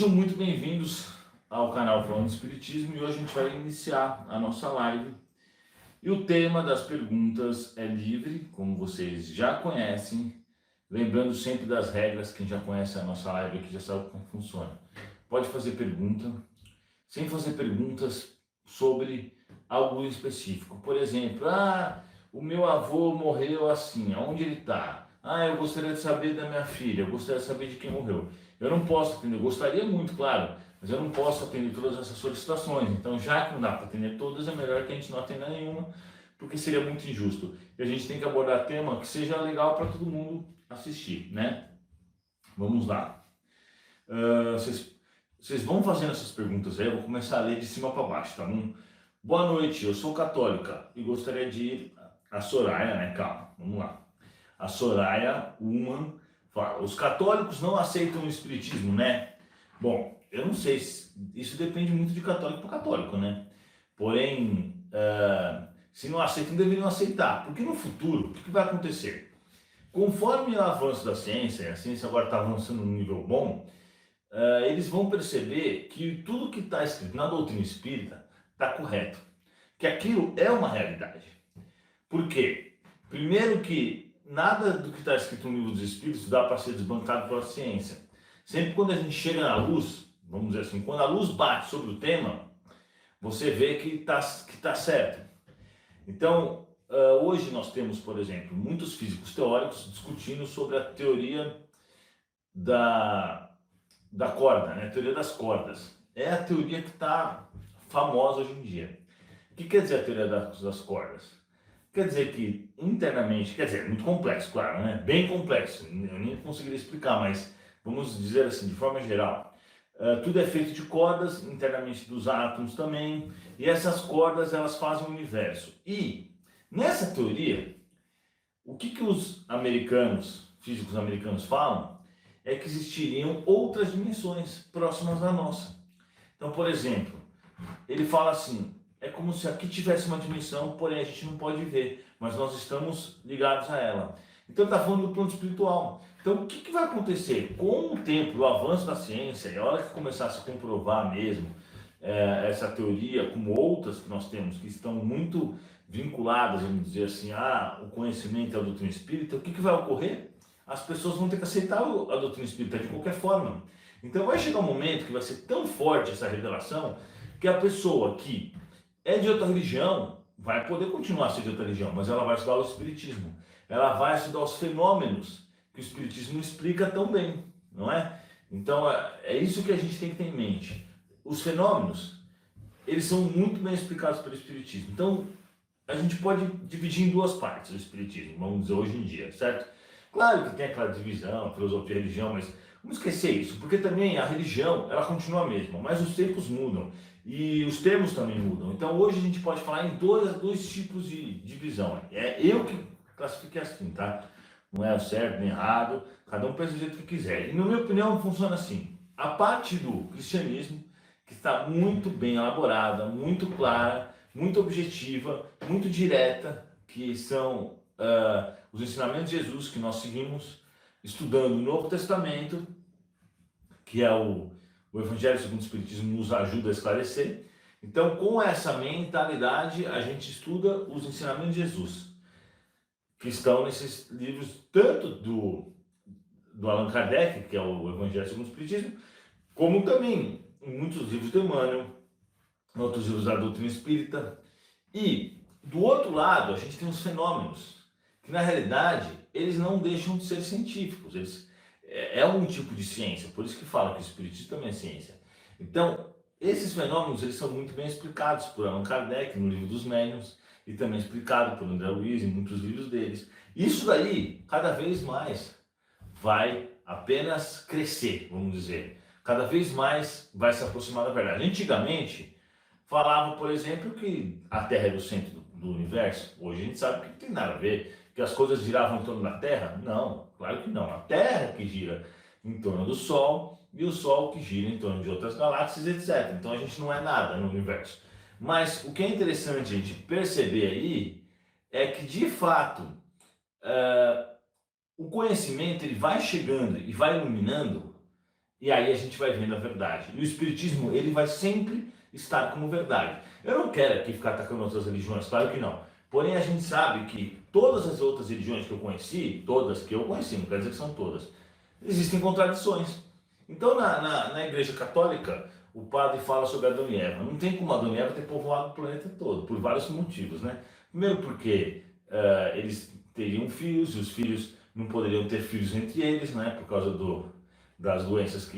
Sejam muito bem-vindos ao canal Falando de Espiritismo e hoje a gente vai iniciar a nossa live. E o tema das perguntas é livre, como vocês já conhecem, lembrando sempre das regras. Quem já conhece a nossa live aqui já sabe como funciona. Pode fazer pergunta, sem fazer perguntas sobre algo específico. Por exemplo, o meu avô morreu assim, aonde ele está? Eu gostaria de saber da minha filha, eu gostaria de saber de quem morreu. Eu não posso atender, eu gostaria muito, claro, mas eu não posso atender todas essas solicitações. Então, já que não dá para atender todas, é melhor que a gente não atenda nenhuma, porque seria muito injusto. E a gente tem que abordar tema que seja legal para todo mundo assistir, né? Vamos lá. Vocês vão fazendo essas perguntas aí, eu vou começar a ler de cima para baixo, tá bom? Boa noite, eu sou católica e gostaria de ir a Soraya, né? Calma, vamos lá. A Soraya Uman fala: os católicos não aceitam o espiritismo, né? Bom, eu não sei, isso depende muito de católico para católico, né? Porém, se não aceitam, deveriam aceitar, porque no futuro, o que vai acontecer? Conforme o avanço da ciência, a ciência agora está avançando num nível bom, eles vão perceber que tudo que está escrito na doutrina espírita está correto, que aquilo é uma realidade. Por quê? Primeiro que nada do que está escrito no livro dos Espíritos dá para ser desbancado pela ciência. Sempre quando a gente chega na luz, vamos dizer assim, quando a luz bate sobre o tema, você vê que tá certo. Então, hoje nós temos, por exemplo, muitos físicos teóricos discutindo sobre a teoria da corda, né? A teoria das cordas. É a teoria que está famosa hoje em dia. O que quer dizer a teoria das cordas? Quer dizer que internamente, quer dizer, é muito complexo, claro, né? Bem complexo, eu nem conseguiria explicar, mas vamos dizer assim, de forma geral, tudo é feito de cordas, internamente dos átomos também, e essas cordas elas fazem o universo. E nessa teoria, o que os americanos, físicos americanos falam, é que existiriam outras dimensões próximas da nossa. Então, por exemplo, ele fala assim: é como se aqui tivesse uma dimensão, porém a gente não pode ver, mas nós estamos ligados a ela. Então está falando do plano espiritual. Então o que vai acontecer? Com o tempo, o avanço da ciência, e a hora que começar a se comprovar mesmo essa teoria, como outras que nós temos, que estão muito vinculadas, vamos dizer assim, o conhecimento e a doutrina espírita, o que vai ocorrer? As pessoas vão ter que aceitar a doutrina espírita de qualquer forma. Então vai chegar um momento que vai ser tão forte essa revelação que a pessoa que é de outra religião vai poder continuar a ser de outra religião, mas ela vai estudar o espiritismo. Ela vai estudar os fenômenos que o espiritismo explica tão bem, não é? Então é isso que a gente tem que ter em mente. Os fenômenos, eles são muito bem explicados pelo espiritismo. Então a gente pode dividir em duas partes o espiritismo, vamos dizer, hoje em dia, certo? Claro que tem aquela divisão, filosofia e religião, mas vamos esquecer isso, porque também a religião, ela continua a mesma, mas os tempos mudam e os termos também mudam. Então hoje a gente pode falar em dois tipos de divisão. É eu que classifiquei assim, tá? Não é o certo nem errado, cada um pensa do jeito que quiser. E na minha opinião funciona assim: a parte do cristianismo, que está muito bem elaborada, muito clara, muito objetiva, muito direta, que são os ensinamentos de Jesus que nós seguimos, estudando o Novo Testamento, que é o Evangelho segundo o Espiritismo nos ajuda a esclarecer. Então, com essa mentalidade, a gente estuda os ensinamentos de Jesus, que estão nesses livros, tanto do Allan Kardec, que é o Evangelho segundo o Espiritismo, como também em muitos livros de Emmanuel, em outros livros da doutrina espírita. E, do outro lado, a gente tem os fenômenos, que na realidade, eles não deixam de ser científicos, é um tipo de ciência, por isso que fala que o espiritismo também é ciência. Então, esses fenômenos, eles são muito bem explicados por Allan Kardec, no livro dos Médiuns, e também explicado por André Luiz em muitos livros deles. Isso daí, cada vez mais, vai apenas crescer, vamos dizer. Cada vez mais vai se aproximar da verdade. Antigamente, falava, por exemplo, que a Terra era o centro do universo. Hoje a gente sabe que não tem nada a ver, que as coisas giravam em torno da Terra. Não, claro que não. A Terra que gira em torno do Sol e o Sol que gira em torno de outras galáxias, etc. Então a gente não é nada no universo. Mas o que é interessante a gente perceber aí é que, de fato, o conhecimento ele vai chegando e vai iluminando, E aí a gente vai vendo a verdade. E o Espiritismo, ele vai sempre estar como verdade. Eu não quero aqui ficar atacando outras religiões, claro que não. Porém, a gente sabe que todas as outras religiões que eu conheci, não quer dizer que são todas, existem contradições. Então, na Igreja Católica, o padre fala sobre Adão e Eva. Não tem como Adão e Eva ter povoado o planeta todo, por vários motivos, né? Primeiro porque eles teriam filhos, e os filhos não poderiam ter filhos entre eles, né? Por causa das doenças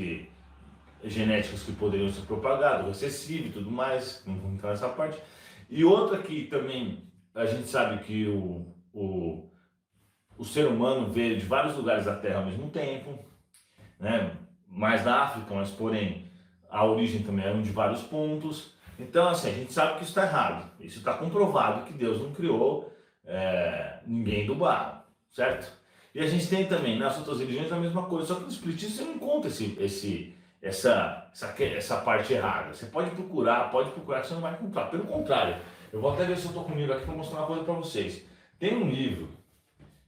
genéticas que poderiam ser propagadas, o recessivo e tudo mais, não vamos entrar nessa parte. E outra que também a gente sabe que o ser humano veio de vários lugares da Terra ao mesmo tempo, né? Mais da África, mas porém a origem também era de vários pontos. Então, assim, a gente sabe que isso está errado. Isso está comprovado que Deus não criou ninguém do barro, certo? E a gente tem também nas outras religiões a mesma coisa, só que no Espiritismo você não encontra essa parte errada. Você pode procurar que você não vai encontrar. Pelo contrário, eu vou até ver se eu estou com o livro aqui para mostrar uma coisa para vocês. Tem um livro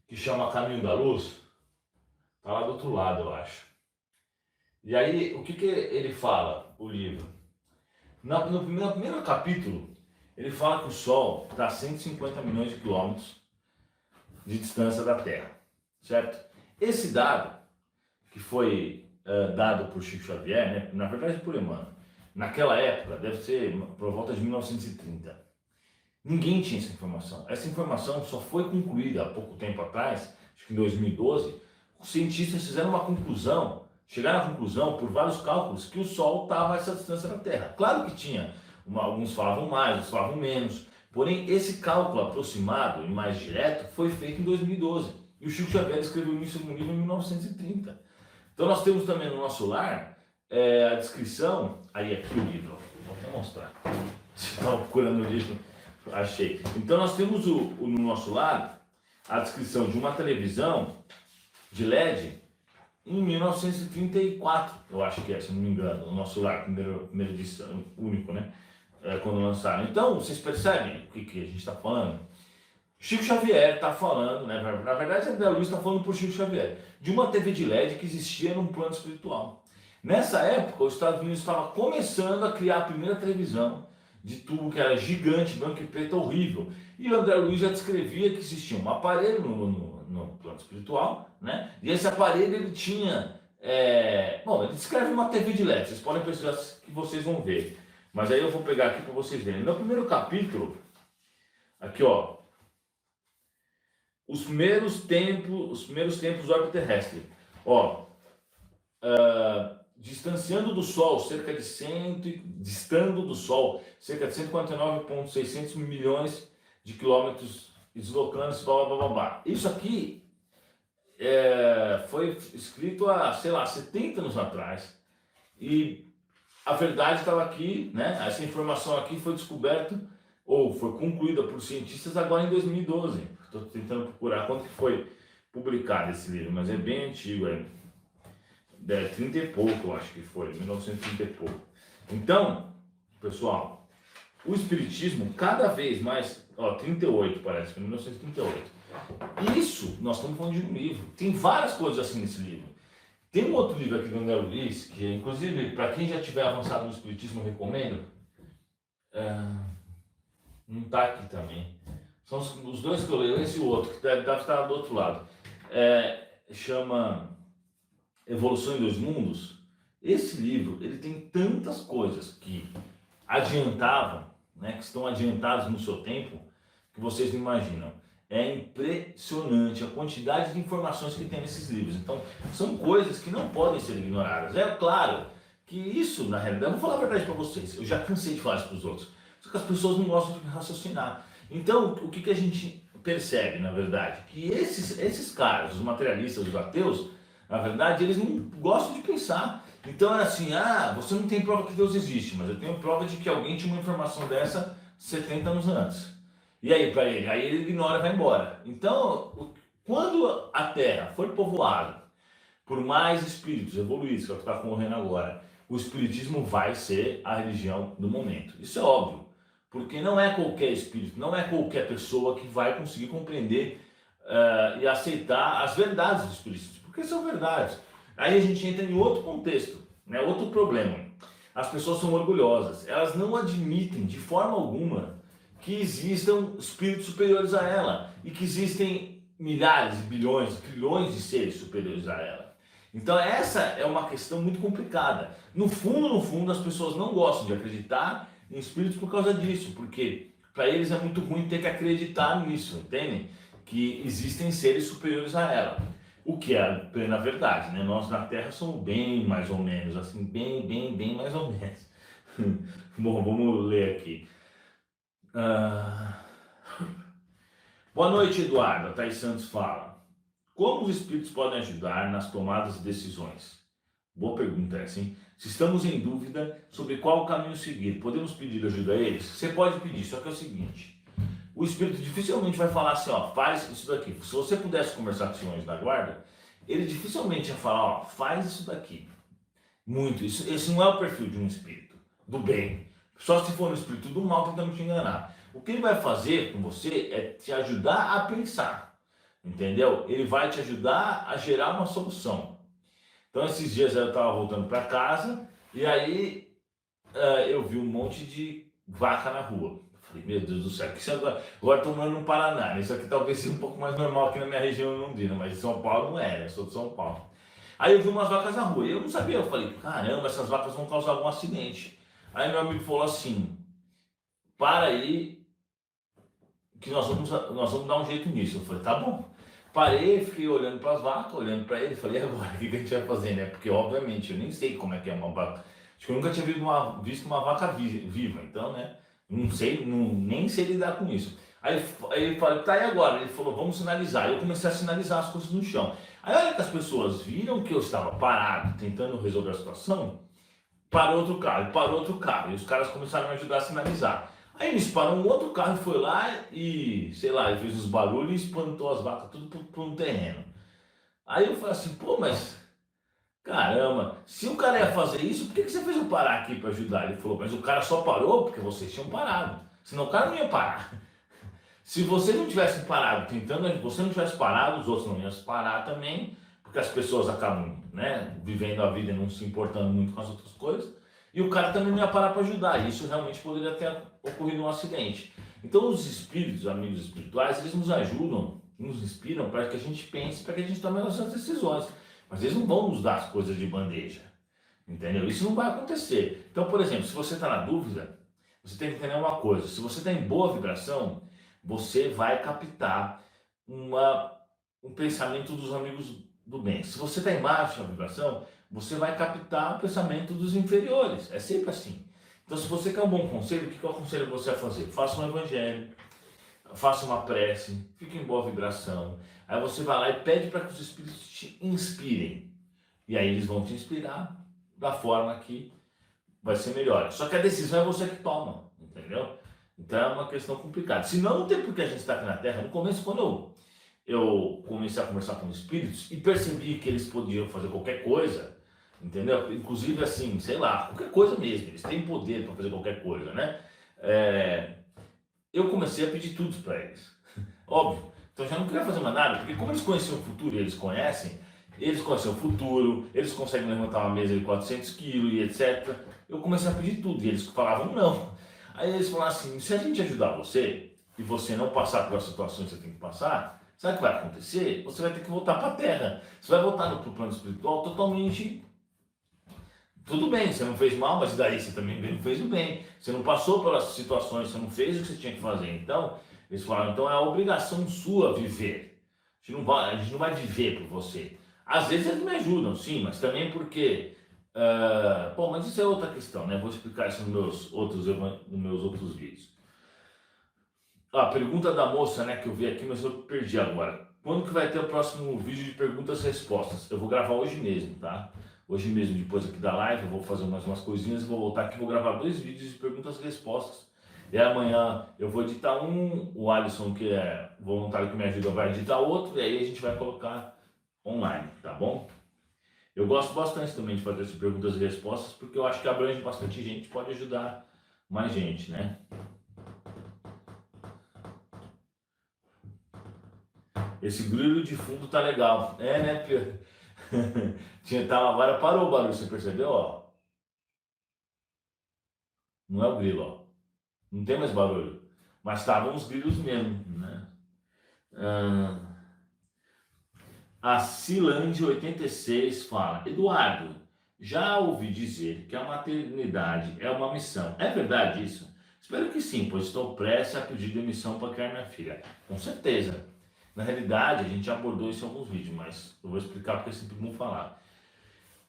que chama Caminho da Luz, tá lá do outro lado, eu acho. E aí, o que ele fala, o livro? No primeiro capítulo, ele fala que o Sol está a 150 milhões de quilômetros de distância da Terra, certo? Esse dado, que foi dado por Chico Xavier, né, na verdade por Emmanuel, naquela época, deve ser por volta de 1930. Ninguém tinha essa informação. Essa informação só foi concluída há pouco tempo atrás, acho que em 2012, os cientistas fizeram uma conclusão, chegaram à conclusão, por vários cálculos, que o Sol estava a essa distância da Terra. Claro que tinha, alguns falavam mais, outros falavam menos, porém esse cálculo aproximado e mais direto foi feito em 2012. E o Chico Xavier escreveu isso no livro em 1930. Então nós temos também no nosso lar a descrição, aí aqui o livro, vou até mostrar, você estava procurando o livro, achei. Então nós temos no nosso lar a descrição de uma televisão de LED em 1934, eu acho que é, se não me engano, o nosso lar, primeira edição, único, né? Quando lançaram. Então, vocês percebem o que a gente está falando? Chico Xavier está falando, né? Na verdade, André Luiz está falando por Chico Xavier, de uma TV de LED que existia num plano espiritual. Nessa época, os Estados Unidos estava começando a criar a primeira televisão de tubo que era gigante, branco e preto, horrível. E o André Luiz já descrevia que existia um aparelho no plano espiritual, né? E esse aparelho ele tinha, bom, ele descreve uma TV de LED, vocês podem pesquisar que vocês vão ver. Mas aí eu vou pegar aqui para vocês verem. No primeiro capítulo, aqui ó, os primeiros tempos do orbe terrestre. Ó, distanciando do Sol cerca de distando do Sol cerca de 149,600 milhões de quilômetros, deslocando-se, blá, blá, blá, blá. Isso aqui foi escrito há, sei lá, 70 anos atrás. E a verdade estava aqui, né? Essa informação aqui foi descoberta ou foi concluída por cientistas agora em 2012. Estou tentando procurar quando que foi publicado esse livro, mas é bem antigo, 30 e pouco, eu acho que foi, 1930 e pouco. Então, pessoal, o Espiritismo cada vez mais, 38 parece, foi 1938. Isso, nós estamos falando de um livro. Tem várias coisas assim nesse livro. Tem um outro livro aqui do André Luiz, que inclusive, para quem já tiver avançado no Espiritismo, eu recomendo. Não está aqui também. São os dois que eu leio, esse e o outro, que deve estar do outro lado. Chama Evolução em Dois Mundos. Esse livro, ele tem tantas coisas que adiantavam, né, que estão adiantadas no seu tempo, que vocês não imaginam. É impressionante a quantidade de informações que tem nesses livros. Então, são coisas que não podem ser ignoradas. É claro que isso, na realidade, eu vou falar a verdade para vocês, eu já cansei de falar isso para os outros, só que as pessoas não gostam de raciocinar. Então, o que a gente percebe, na verdade? Que esses caras, os materialistas, os ateus, na verdade, eles não gostam de pensar. Então é assim, você não tem prova que Deus existe, mas eu tenho prova de que alguém tinha uma informação dessa 70 anos antes. E aí, para ele? Aí ele ignora e vai embora. Então, quando a Terra for povoada por mais espíritos evoluídos, que é o que está ocorrendo agora, o Espiritismo vai ser a religião do momento. Isso é óbvio, porque não é qualquer espírito, não é qualquer pessoa que vai conseguir compreender e aceitar as verdades do Espiritismo, porque são verdades. Aí a gente entra em outro contexto, né? Outro problema, as pessoas são orgulhosas, elas não admitem de forma alguma que existam espíritos superiores a ela e que existem milhares, bilhões, trilhões de seres superiores a ela. Então essa é uma questão muito complicada. No fundo, as pessoas não gostam de acreditar em espíritos por causa disso, porque para eles é muito ruim ter que acreditar nisso, entendem? Que existem seres superiores a ela. O que é a plena verdade, né? Nós na Terra somos bem mais ou menos, assim, bem mais ou menos. Bom, vamos ler aqui. Boa noite, Eduardo. A Thaís Santos fala. Como os espíritos podem ajudar nas tomadas de decisões? Boa pergunta essa, hein? Se estamos em dúvida sobre qual caminho seguir, podemos pedir ajuda a eles? Você pode pedir, só que é o seguinte: o espírito dificilmente vai falar assim, ó, faz isso daqui. Se você pudesse conversar com os senhores da guarda, ele dificilmente ia falar, ó, faz isso daqui. Muito. Esse não é o perfil de um espírito do bem. Só se for um espírito do mal tentando te enganar. O que ele vai fazer com você é te ajudar a pensar. Entendeu? Ele vai te ajudar a gerar uma solução. Então, esses dias eu estava voltando para casa e aí eu vi um monte de vaca na rua. Falei, meu Deus do céu, que isso agora estou morando no Paraná. Isso aqui talvez seja um pouco mais normal aqui na minha região em Londrina, mas em São Paulo não é, né? Eu sou de São Paulo. Aí eu vi umas vacas na rua e eu não sabia. Eu falei, caramba, essas vacas vão causar algum acidente. Aí meu amigo falou assim, para aí que nós vamos dar um jeito nisso. Eu falei, tá bom. Parei, fiquei olhando para as vacas, olhando para ele, falei, agora, o que a gente vai fazer, né? Porque, obviamente, eu nem sei como é que é uma vaca. Acho que eu nunca tinha visto uma vaca viva, então, né? Não sei, nem sei lidar com isso. Aí ele falou, tá, e agora? Ele falou, vamos sinalizar. Aí eu comecei a sinalizar as coisas no chão. Aí, olha que as pessoas viram que eu estava parado, tentando resolver a situação, parou outro carro, e os caras começaram a me ajudar a sinalizar. Aí eles parou um outro carro e foi lá e, sei lá, ele fez uns barulhos e espantou as vacas tudo por um terreno. Aí eu falei assim, pô, mas caramba, se o cara ia fazer isso, por que você fez eu parar aqui para ajudar? Ele falou, mas o cara só parou porque vocês tinham parado, senão o cara não ia parar. Se vocês não tivessem parado tentando, você não tivesse parado, os outros não iam parar também, porque as pessoas acabam, né, vivendo a vida e não se importando muito com as outras coisas, e o cara também não ia parar para ajudar. E isso realmente poderia ter ocorrido um acidente. Então, os espíritos, amigos espirituais, eles nos ajudam, nos inspiram para que a gente pense, para que a gente tome nossas decisões. Mas eles não vão nos dar as coisas de bandeja, entendeu? Isso não vai acontecer. Então, por exemplo, se você está na dúvida, você tem que entender uma coisa: se você está em boa vibração, você vai captar uma, um pensamento dos amigos do bem. Se você está em baixa vibração, você vai captar o pensamento dos inferiores. É sempre assim. Então, se você quer um bom conselho, o que eu aconselho você a fazer? Faça um evangelho, faça uma prece, fique em boa vibração. Aí você vai lá e pede para que os espíritos te inspirem. E aí eles vão te inspirar da forma que vai ser melhor. Só que a decisão é você que toma, entendeu? Então é uma questão complicada. Senão não tem por que a gente estar aqui na Terra. No começo, quando eu comecei a conversar com espíritos e percebi que eles podiam fazer qualquer coisa, entendeu? Inclusive assim, sei lá, qualquer coisa mesmo. Eles têm poder para fazer qualquer coisa, né? Eu comecei a pedir tudo para eles. Óbvio. Então eu já não queria fazer mais nada, porque como eles conheciam o futuro e eles conhecem o futuro, eles conseguem levantar uma mesa de 400 quilos e etc. Eu comecei a pedir tudo e eles falavam não. Aí eles falaram assim, se a gente ajudar você e você não passar pelas situações que você tem que passar, sabe o que vai acontecer? Você vai ter que voltar para a Terra. Você vai voltar no plano espiritual totalmente... Tudo bem, você não fez mal, mas daí você também não fez o bem. Você não passou pelas situações, você não fez o que você tinha que fazer. Então, eles falaram, então é a obrigação sua viver. A gente não vai viver por você. Às vezes eles me ajudam, sim, mas também porque... bom, mas isso é outra questão, né? Vou explicar isso nos meus outros vídeos. A pergunta da moça, né, que eu vi aqui, mas eu perdi agora. Quando que vai ter o próximo vídeo de perguntas e respostas? Eu vou gravar hoje mesmo, tá? Hoje mesmo, depois aqui da live, eu vou fazer mais umas coisinhas, vou voltar aqui, vou gravar 2 vídeos de perguntas e respostas. E amanhã eu vou editar um, o Alisson, que é voluntário que me ajuda, vai editar outro, e aí a gente vai colocar online, tá bom? Eu gosto bastante também de fazer essas perguntas e respostas, porque eu acho que abrange bastante gente, pode ajudar mais gente, né? Esse grilo de fundo tá legal. É, né, Pedro? Agora parou o barulho, você percebeu? Ó, não é o grilo, ó. Não tem mais barulho. Mas estavam os grilos mesmo, né? Ah, a Cilande 86 fala: Eduardo, já ouvi dizer que a maternidade é uma missão. É verdade isso? Espero que sim, pois estou prestes a pedir demissão para criar minha filha. Com certeza. Na realidade, a gente já abordou isso em alguns vídeos, mas eu vou explicar porque é sempre bom falar.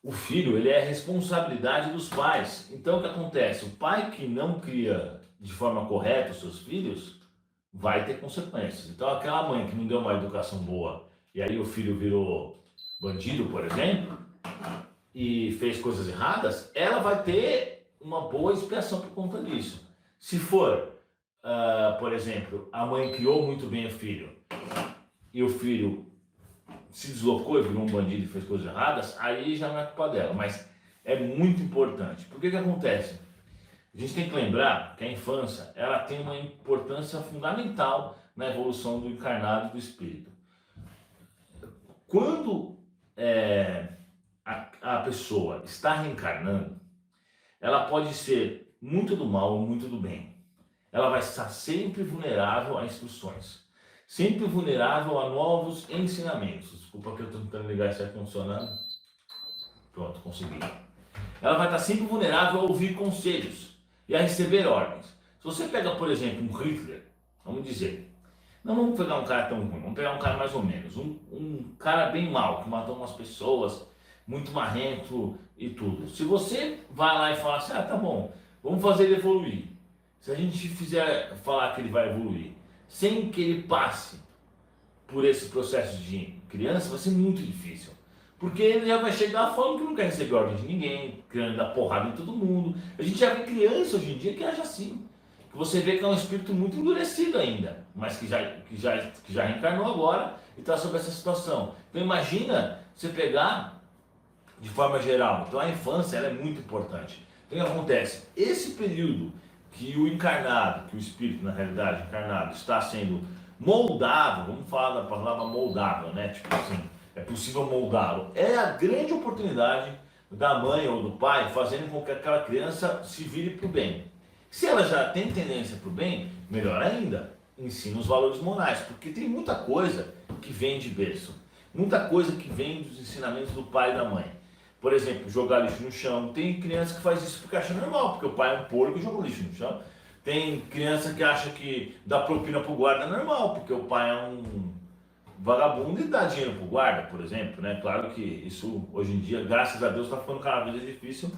O filho, ele é responsabilidade dos pais. Então, o que acontece? O pai que não cria de forma correta os seus filhos vai ter consequências. Então, aquela mãe que não deu uma educação boa e aí o filho virou bandido, por exemplo, e fez coisas erradas, ela vai ter uma boa expiação por conta disso. Se for, por exemplo, a mãe criou muito bem o filho e o filho se deslocou e virou um bandido e fez coisas erradas, aí já não é culpa dela. Mas é muito importante. Por que que acontece? A gente tem que lembrar que a infância ela tem uma importância fundamental na evolução do encarnado e do espírito. Quando a pessoa está reencarnando, ela pode ser muito do mal ou muito do bem. Ela vai estar sempre vulnerável a instruções, sempre vulnerável a novos ensinamentos. Desculpa que eu estou tentando ligar esse ar-condicionado. Pronto, consegui. Ela vai estar sempre vulnerável a ouvir conselhos e a receber ordens. Se você pega, por exemplo, um Hitler, vamos dizer, não vamos pegar um cara tão ruim, vamos pegar um cara mais ou menos, um cara bem mau, que matou umas pessoas, muito marrento e tudo. Se você vai lá e fala assim, ah, tá bom, vamos fazer ele evoluir. Se a gente fizer falar que ele vai evoluir, sem que ele passe por esse processo de criança, vai ser muito difícil. Porque ele já vai chegar falando que não quer receber ordem de ninguém, querendo dar porrada em todo mundo. A gente já vê criança hoje em dia que age assim. Que você vê que é um espírito muito endurecido ainda, mas que já reencarnou agora e está sob essa situação. Então imagina você pegar de forma geral. Então a infância ela é muito importante. Então o que acontece? Esse período que o encarnado, que o espírito na realidade encarnado está sendo moldado, vamos falar da palavra moldável, né? Tipo assim, é possível moldá-lo. É a grande oportunidade da mãe ou do pai fazendo com que aquela criança se vire para o bem. Se ela já tem tendência para o bem, melhor ainda, ensina os valores morais, porque tem muita coisa que vem de berço, muita coisa que vem dos ensinamentos do pai e da mãe. Por exemplo, jogar lixo no chão. Tem criança que faz isso porque acha normal, porque o pai é um porco e joga lixo no chão. Tem criança que acha que dá propina pro guarda normal, porque o pai é um vagabundo e dá dinheiro pro guarda, por exemplo, né? Claro que isso hoje em dia, graças a Deus, está ficando cada vez mais difícil,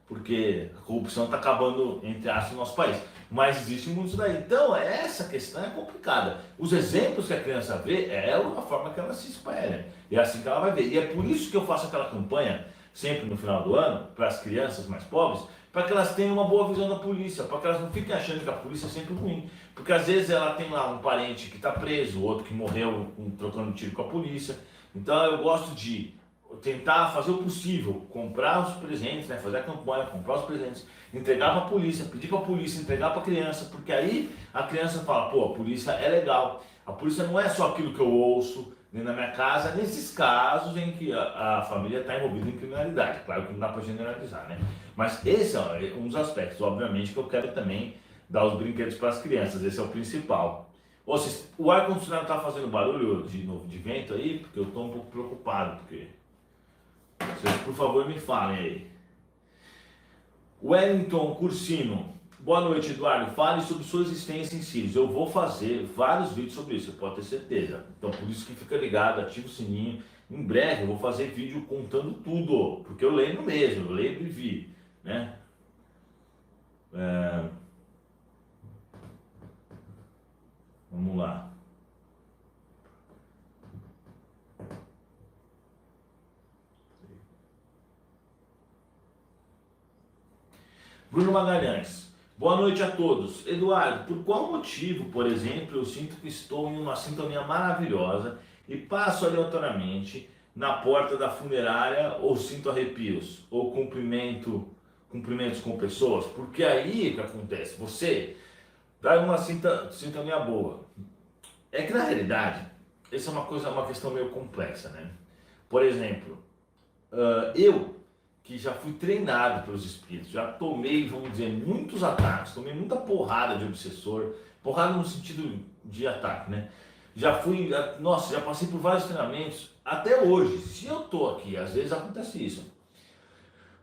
porque a corrupção está acabando, entre aspas, no nosso país. Mas existe muito isso daí. Então, essa questão é complicada. Os exemplos que a criança vê é a forma que ela se espelha. E é assim que ela vai ver. E é por isso que eu faço aquela campanha, sempre no final do ano, para as crianças mais pobres, para que elas tenham uma boa visão da polícia, para que elas não fiquem achando que a polícia é sempre ruim. Porque às vezes ela tem lá um parente que está preso, outro que morreu trocando tiro com a polícia. Então eu gosto de tentar fazer o possível, comprar os presentes, né, fazer a campanha, comprar os presentes, entregar para a polícia, pedir para a polícia, entregar para a criança, porque aí a criança fala, pô, a polícia é legal, a polícia não é só aquilo que eu ouço dentro da minha casa, nesses casos em que a família está envolvida em criminalidade, claro que não dá para generalizar, né? Mas esse é um dos aspectos, obviamente, que eu quero também dar os brinquedos para as crianças, esse é o principal. Ou seja, o ar-condicionado está fazendo barulho de novo de vento aí, porque eu estou um pouco preocupado, porque vocês, por favor, me falem aí. Wellington Cursino. Boa noite, Eduardo. Fale sobre sua existência em Sirius. Eu vou fazer vários vídeos sobre isso, pode ter certeza. Então, por isso que fica ligado, ativa o sininho. Em breve eu vou fazer vídeo contando tudo, porque eu lembro mesmo, eu lembro e vi, né? Vamos lá. Bruno Magalhães. Boa noite a todos. Eduardo, por qual motivo, por exemplo, eu sinto que estou em uma sintonia maravilhosa e passo aleatoriamente na porta da funerária ou sinto arrepios ou cumprimentos com pessoas? Porque aí o que acontece? Você dá uma sintonia boa. É que na realidade, essa é uma questão meio complexa, né? Por exemplo, eu, que já fui treinado pelos espíritos, já tomei, vamos dizer, muitos ataques, tomei muita porrada de obsessor, porrada no sentido de ataque, né? Já fui, nossa, já passei por vários treinamentos, até hoje, se eu tô aqui, às vezes acontece isso.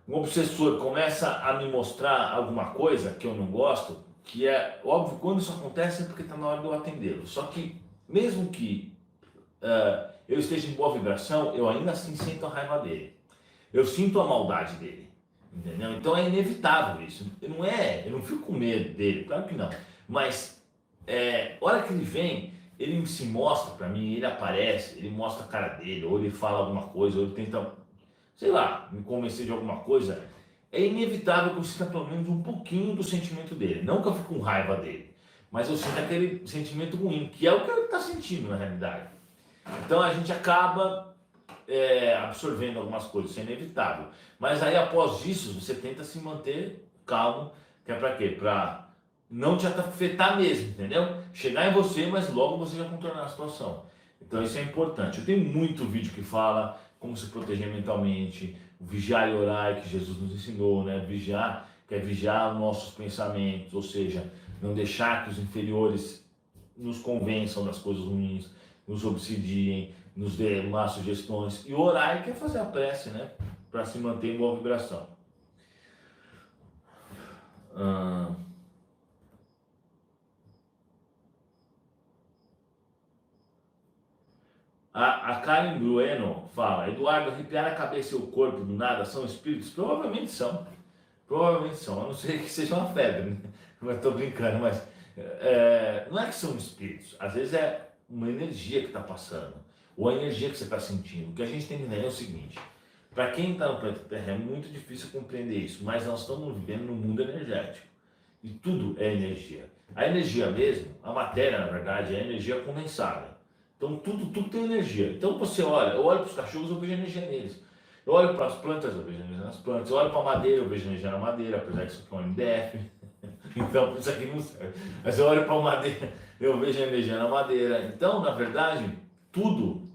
Um obsessor começa a me mostrar alguma coisa que eu não gosto, que é óbvio, quando isso acontece é porque está na hora de eu atendê-lo. Só que, mesmo que eu esteja em boa vibração, eu ainda assim sinto a raiva dele. Eu sinto a maldade dele. Entendeu? Então é inevitável isso. Não é, eu não fico com medo dele, claro que não. Mas a hora que ele vem, ele se mostra para mim, ele aparece, ele mostra a cara dele, ou ele fala alguma coisa, ou ele tenta, sei lá, me convencer de alguma coisa. É inevitável que eu sinta pelo menos um pouquinho do sentimento dele. Não que eu fique com raiva dele, mas eu sinto aquele sentimento ruim, que é o que ele está sentindo na realidade. Então a gente acaba absorvendo algumas coisas, isso é inevitável. Mas aí após isso, você tenta se manter calmo, que é para quê? Para não te afetar mesmo, entendeu? Chegar em você, mas logo você já contornar a situação. Então isso é importante. Eu tenho muito vídeo que fala como se proteger mentalmente, vigiar e orar, que Jesus nos ensinou, né? Vigiar, que é vigiar os nossos pensamentos, ou seja, não deixar que os inferiores nos convençam das coisas ruins, nos obsidiem, nos dê más sugestões. E orar que é fazer a prece, né? Para se manter em boa vibração. A Karen Brueno fala: Eduardo, arrepiar a cabeça e o corpo do nada são espíritos? Provavelmente são. Provavelmente são. A não ser que seja uma febre, né? Mas estou brincando, mas não é que são espíritos. Às vezes é uma energia que está passando, ou a energia que você está sentindo. O que a gente tem que entender é o seguinte: para quem está no planeta Terra é muito difícil compreender isso, mas nós estamos vivendo num mundo energético. E tudo é energia. A energia mesmo, a matéria, na verdade, é energia condensada. Então tudo tem energia. Então você olha, eu olho para os cachorros, eu vejo energia neles. Eu olho para as plantas, eu vejo energia nas plantas. Eu olho para a madeira, eu vejo energia na madeira, apesar que isso aqui é um MDF. Então isso aqui não serve. Mas eu olho para a madeira, eu vejo energia na madeira. Então, na verdade, tudo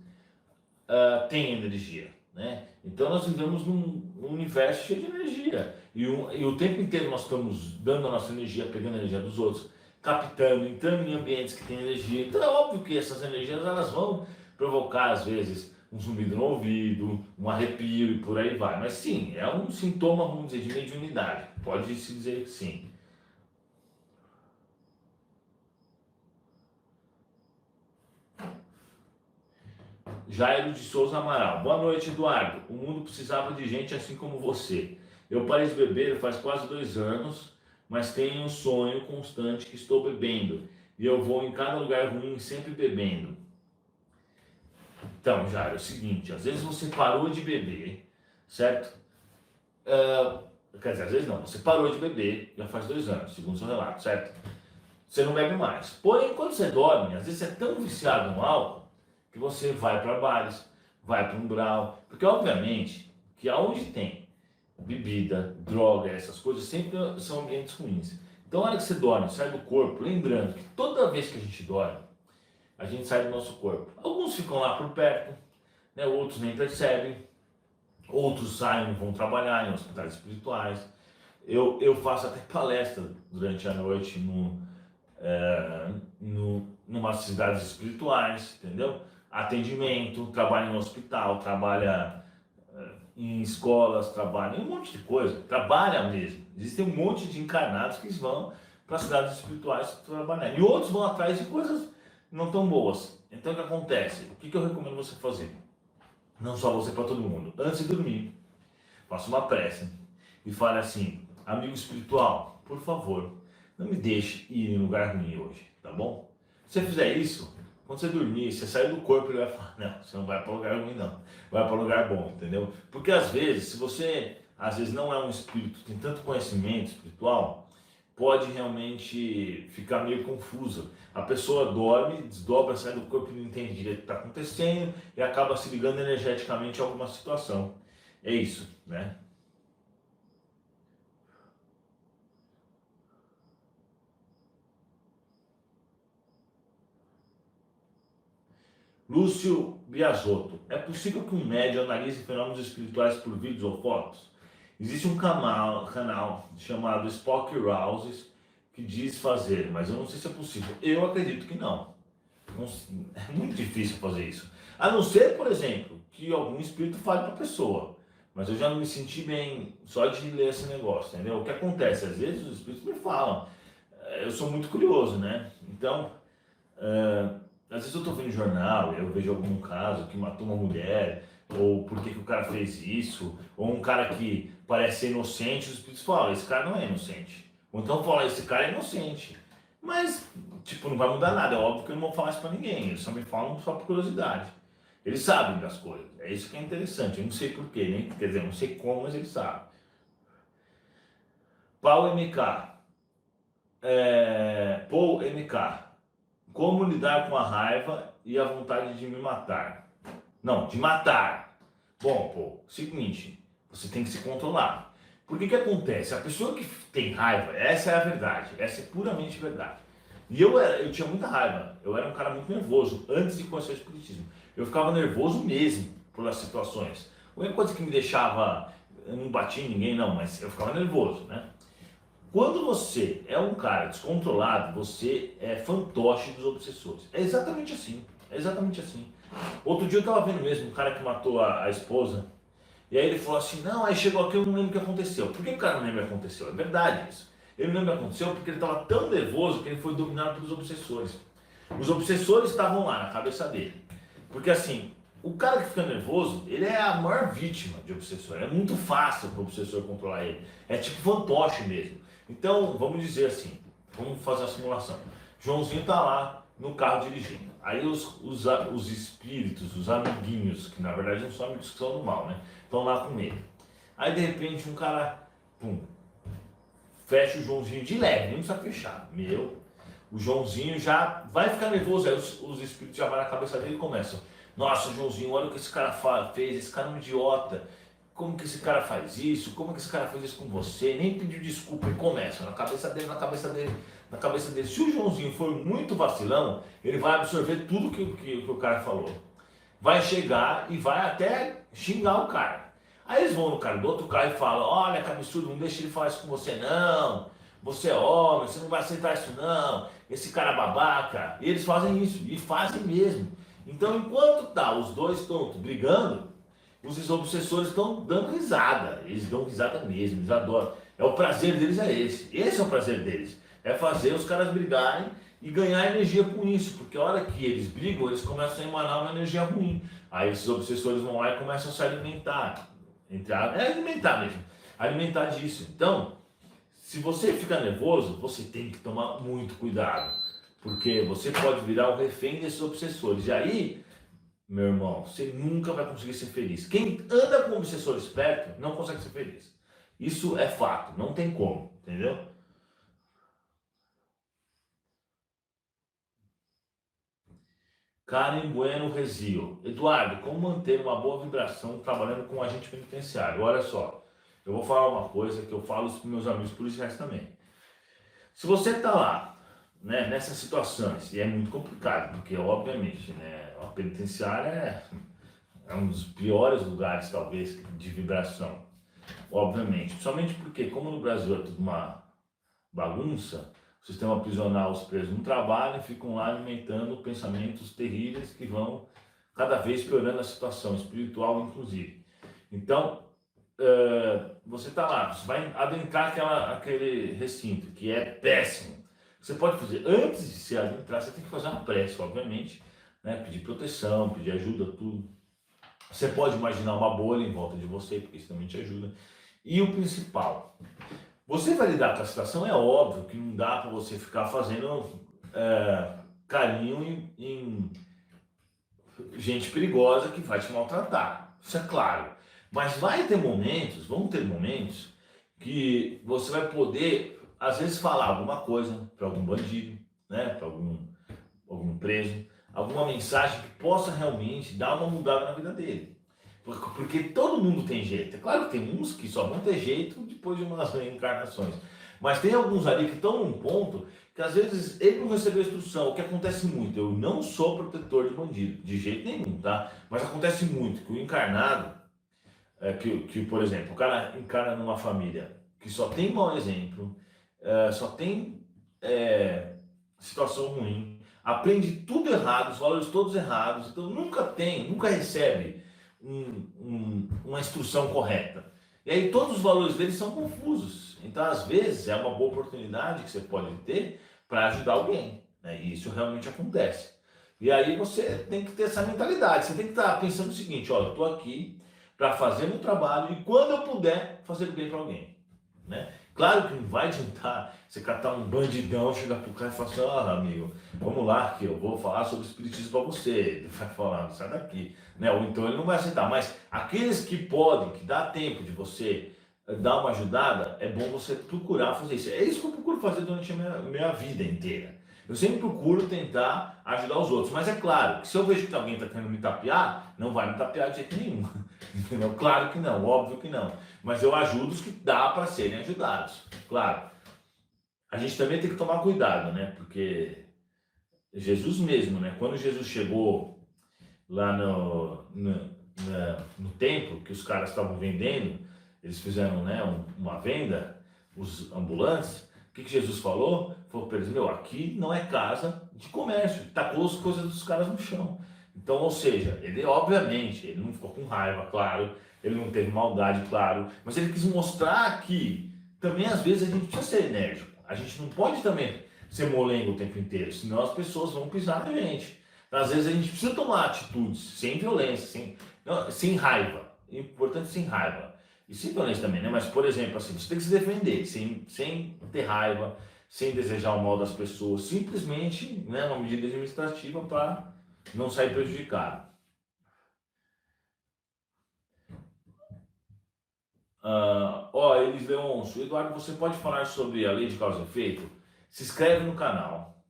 tem energia, né? Então nós vivemos num universo cheio de energia e o tempo inteiro nós estamos dando a nossa energia, pegando a energia dos outros, captando, entrando em ambientes que têm energia. Então é óbvio que essas energias elas vão provocar às vezes um zumbido no ouvido, um arrepio e por aí vai. Mas sim, é um sintoma, vamos dizer, de mediunidade. Pode se dizer que sim. Jairo de Souza Amaral. Boa noite, Eduardo. O mundo precisava de gente assim como você. Eu parei de beber faz quase 2 anos, mas tenho um sonho constante que estou bebendo. E eu vou em cada lugar ruim sempre bebendo. Então, Jairo, é o seguinte, às vezes você parou de beber, certo? Quer dizer, às vezes não, você parou de beber já faz 2 anos, segundo o seu relato, certo? Você não bebe mais. Porém, quando você dorme, às vezes você é tão viciado no álcool que você vai para bares, vai para um brau, porque obviamente que aonde tem bebida, droga, essas coisas sempre são ambientes ruins. Então, na hora que você dorme, sai do corpo, lembrando que toda vez que a gente dorme, a gente sai do nosso corpo. Alguns ficam lá por perto, né? Outros nem percebem, outros saem e vão trabalhar em hospitais espirituais. Eu faço até palestra durante a noite numas cidades espirituais, entendeu? Atendimento, trabalha em hospital, trabalha em escolas, trabalha em um monte de coisa, trabalha mesmo. Existem um monte de encarnados que vão para cidades espirituais trabalhar. E outros vão atrás de coisas não tão boas. Então o que acontece? O que eu recomendo você fazer? Não só você, para todo mundo. Antes de dormir, faça uma prece e fale assim: amigo espiritual, por favor, não me deixe ir em lugar ruim hoje, tá bom? Se você fizer isso, quando você dormir, você sair do corpo, ele vai falar: não, você não vai para lugar ruim, não, vai para lugar bom, entendeu? Porque às vezes, se você às vezes não é um espírito, tem tanto conhecimento espiritual, pode realmente ficar meio confusa. A pessoa dorme, desdobra, sai do corpo e não entende direito o que está acontecendo e acaba se ligando energeticamente a alguma situação. É isso, né? Lúcio Biasotto. É possível que um médium analise fenômenos espirituais por vídeos ou fotos? Existe um canal chamado Spock Rouses que diz fazer, mas eu não sei se é possível. Eu acredito que não. É muito difícil fazer isso. A não ser, por exemplo, que algum espírito fale para a pessoa. Mas eu já não me senti bem só de ler esse negócio, entendeu? O que acontece? Às vezes os espíritos me falam. Eu sou muito curioso, né? Então, às vezes eu estou vendo jornal, eu vejo algum caso que matou uma mulher, ou por que que o cara fez isso, ou um cara que parece ser inocente, os espíritos falam, esse cara não é inocente. Ou então falam, esse cara é inocente. Mas, tipo, não vai mudar nada, é óbvio que eu não vou falar isso pra ninguém, eles só me falam só por curiosidade. Eles sabem das coisas, é isso que é interessante, eu não sei porquê, nem, quer dizer, eu não sei como, mas eles sabem. Paul MK, como lidar com a raiva e a vontade de me matar? Não, de matar. Bom, pô, seguinte, você tem que se controlar. Porque que acontece? A pessoa que tem raiva, essa é a verdade, essa é puramente verdade. E eu tinha muita raiva, eu era um cara muito nervoso antes de conhecer o espiritismo. Eu ficava nervoso mesmo pelas situações. A única coisa que me deixava, eu não batia em ninguém não, mas eu ficava nervoso, né? Quando você é um cara descontrolado, você é fantoche dos obsessores. É exatamente assim. É exatamente assim. Outro dia eu tava vendo mesmo um cara que matou a esposa. E aí ele falou assim, não, aí chegou aqui, eu não lembro o que aconteceu. Por que o cara não lembra o que aconteceu? É verdade isso. Ele não lembra o que aconteceu porque ele estava tão nervoso que ele foi dominado pelos obsessores. Os obsessores estavam lá na cabeça dele. Porque assim, o cara que fica nervoso, ele é a maior vítima de obsessor. É muito fácil para o obsessor controlar ele. É tipo fantoche mesmo. Então, vamos dizer assim, vamos fazer a simulação. Joãozinho tá lá no carro dirigindo. Aí os espíritos, os amiguinhos, que na verdade não são amigos que são do mal, né? Estão lá com ele. Aí de repente um cara, pum, fecha o Joãozinho de leve, nem precisa fechar. O Joãozinho já vai ficar nervoso, aí os espíritos já vão na cabeça dele e começam. Nossa, Joãozinho, olha o que esse cara fez, esse cara é um idiota. Como que esse cara faz isso? Como que esse cara fez isso com você? Nem pediu desculpa e começa na cabeça dele, na cabeça dele, na cabeça dele. Se o Joãozinho for muito vacilão, ele vai absorver tudo que o cara falou. Vai chegar e vai até xingar o cara. Aí eles vão no cara do outro carro e falam, olha que absurdo, não deixa ele falar isso com você não. Você é homem, você não vai aceitar isso não. Esse cara é babaca. E eles fazem isso, e fazem mesmo. Então enquanto tá os dois estão brigando, os obsessores estão dando risada. Eles dão risada mesmo, eles adoram. É o prazer deles é esse. Esse é o prazer deles. É fazer os caras brigarem e ganhar energia com isso. Porque a hora que eles brigam, eles começam a emanar uma energia ruim. Aí esses obsessores vão lá e começam a se alimentar. Alimentar mesmo. Alimentar disso. Então, se você fica nervoso, você tem que tomar muito cuidado. Porque você pode virar o refém desses obsessores. E aí, meu irmão, você nunca vai conseguir ser feliz. Quem anda com obsessores perto não consegue ser feliz. Isso é fato, não tem como, entendeu? Karen Bueno Rezio. Eduardo, como manter uma boa vibração trabalhando com um agente penitenciário? Olha só, eu vou falar uma coisa que eu falo para meus amigos policiais também. Se você está lá, né, nessas situações, e é muito complicado, porque obviamente, né, a penitenciária é um dos piores lugares, talvez, de vibração. Obviamente, principalmente porque, como no Brasil é tudo uma bagunça, o sistema prisional, os presos não trabalham e ficam lá alimentando pensamentos terríveis que vão cada vez piorando a situação espiritual, inclusive. Então, você está lá, você vai adentrar aquele recinto, que é péssimo. Você pode fazer, antes de se adentrar, você tem que fazer uma prece, obviamente, né? Pedir proteção, pedir ajuda, tudo. Você pode imaginar uma bolha em volta de você, porque isso também te ajuda. E o principal, você vai lidar com a situação, é óbvio que não dá para você ficar fazendo carinho em gente perigosa que vai te maltratar. Isso é claro. Mas vão ter momentos que você vai poder, às vezes, falar alguma coisa para algum bandido, né, para algum preso, alguma mensagem que possa realmente dar uma mudada na vida dele. Porque todo mundo tem jeito. É claro que tem uns que só vão ter jeito depois de umas reencarnações. Mas tem alguns ali que estão num ponto que às vezes ele não recebeu instrução, o que acontece muito. Eu não sou protetor de bandido, de jeito nenhum, tá? Mas acontece muito que o encarnado, por exemplo, o cara encarna numa família que só tem mau exemplo, só tem situação ruim, aprende tudo errado, os valores todos errados, então nunca recebe uma instrução correta. E aí todos os valores dele são confusos. Então, às vezes, é uma boa oportunidade que você pode ter para ajudar alguém, né? E isso realmente acontece. E aí você tem que ter essa mentalidade. Você tem que estar pensando o seguinte: olha, eu estou aqui para fazer meu trabalho e quando eu puder fazer bem para alguém, né? Claro que não vai adiantar você catar um bandidão, chegar pro cara e falar assim: ó, amigo, vamos lá que eu vou falar sobre espiritismo para você. Ele vai falar: sai daqui, né? Ou então ele não vai aceitar. Mas aqueles que podem, que dá tempo de você dar uma ajudada, é bom você procurar fazer isso. É isso que eu procuro fazer durante a minha vida inteira. Eu sempre procuro tentar ajudar os outros. Mas é claro que se eu vejo que alguém está querendo me tapear, não vai me tapear de jeito nenhum. Entendeu? Claro que não, óbvio que não. Mas eu ajudo os que dá para serem ajudados. Claro. A gente também tem que tomar cuidado, né? Porque Jesus mesmo, né? Quando Jesus chegou lá no templo, que os caras estavam vendendo, eles fizeram, né, uma venda, os ambulantes, o que Jesus falou? Falou para eles: meu, aqui não é casa de comércio, tacou as coisas dos caras no chão. Então, ou seja, ele obviamente, ele não ficou com raiva, claro, ele não teve maldade, claro, mas ele quis mostrar que também às vezes a gente precisa ser enérgico, a gente não pode também ser molengo o tempo inteiro, senão as pessoas vão pisar na gente. Às vezes a gente precisa tomar atitudes sem violência, sem raiva. É importante sem raiva. E sem violência também, né? Mas, por exemplo, assim, você tem que se defender, sem ter raiva, sem desejar o mal das pessoas, simplesmente, né, uma medida administrativa para não sair prejudicado. Elis Leonço, Eduardo, você pode falar sobre a lei de causa e efeito? Se inscreve no canal.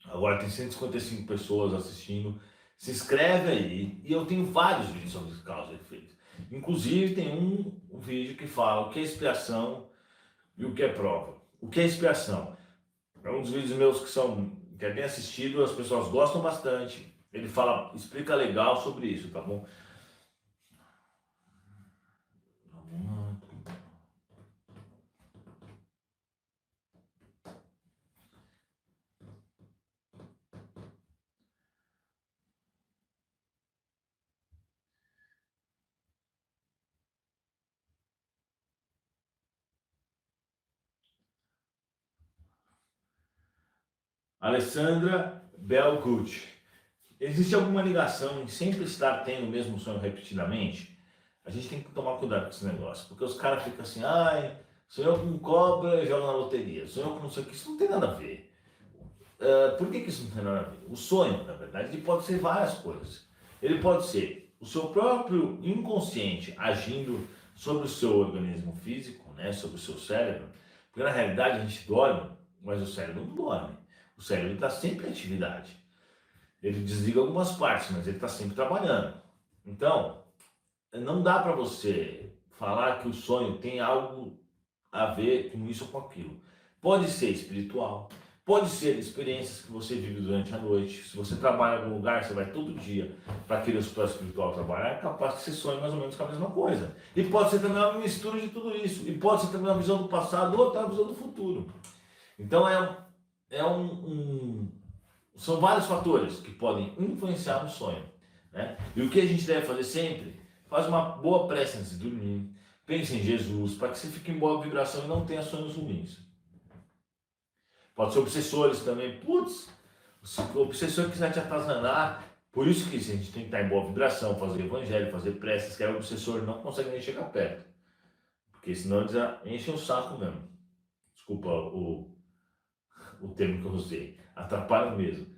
Agora tem 155 pessoas assistindo. Se inscreve aí. E eu tenho vários vídeos sobre causa e efeito. Inclusive tem um vídeo que fala o que é expiação e o que é prova. O que é expiação? É um dos vídeos meus que é bem assistido, as pessoas gostam bastante. Ele explica legal sobre isso, tá bom? Alessandra Belgut. Existe alguma ligação em sempre estar tendo o mesmo sonho repetidamente? A gente tem que tomar cuidado com esse negócio, porque os caras ficam assim: ai, sonhou com cobra e joga na loteria, sonhou com não sei o que, isso não tem nada a ver. Por que isso não tem nada a ver? O sonho, na verdade, ele pode ser várias coisas. Ele pode ser o seu próprio inconsciente agindo sobre o seu organismo físico, né, sobre o seu cérebro, porque na realidade a gente dorme, mas o cérebro não dorme. O cérebro está sempre em atividade. Ele desliga algumas partes, mas ele está sempre trabalhando. Então, não dá para você falar que o sonho tem algo a ver com isso ou com aquilo. Pode ser espiritual, pode ser experiências que você vive durante a noite. Se você trabalha em algum lugar, você vai todo dia para aquele hospital espiritual trabalhar, é capaz que você sonhe mais ou menos com a mesma coisa. E pode ser também uma mistura de tudo isso. E pode ser também uma visão do passado ou outra visão do futuro. Então são vários fatores que podem influenciar no sonho, né? E o que a gente deve fazer sempre? Faz uma boa prece antes de dormir. Pense em Jesus, para que você fique em boa vibração e não tenha sonhos ruins. Pode ser obsessores também. Putz, se o obsessor quiser te atazanar, por isso que a gente tem que estar em boa vibração, fazer evangelho, fazer preces, que aí o obsessor não consegue nem chegar perto. Porque senão eles enchem o saco mesmo. Desculpa o termo que eu usei. Atrapalham mesmo.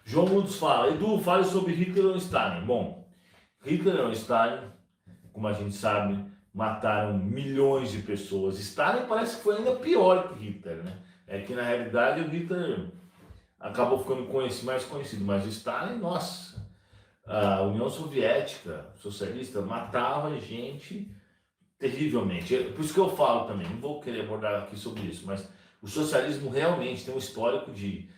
João Mundos fala: Edu, fale sobre Hitler ou Stalin. Bom, Hitler ou Stalin, como a gente sabe, mataram milhões de pessoas. Stalin parece que foi ainda pior que Hitler, né? É que na realidade o Hitler acabou ficando mais conhecido, mas Stalin, nossa, a União Soviética socialista matava gente terrivelmente. Por isso que eu falo também, não vou querer abordar aqui sobre isso, mas o socialismo realmente tem um histórico de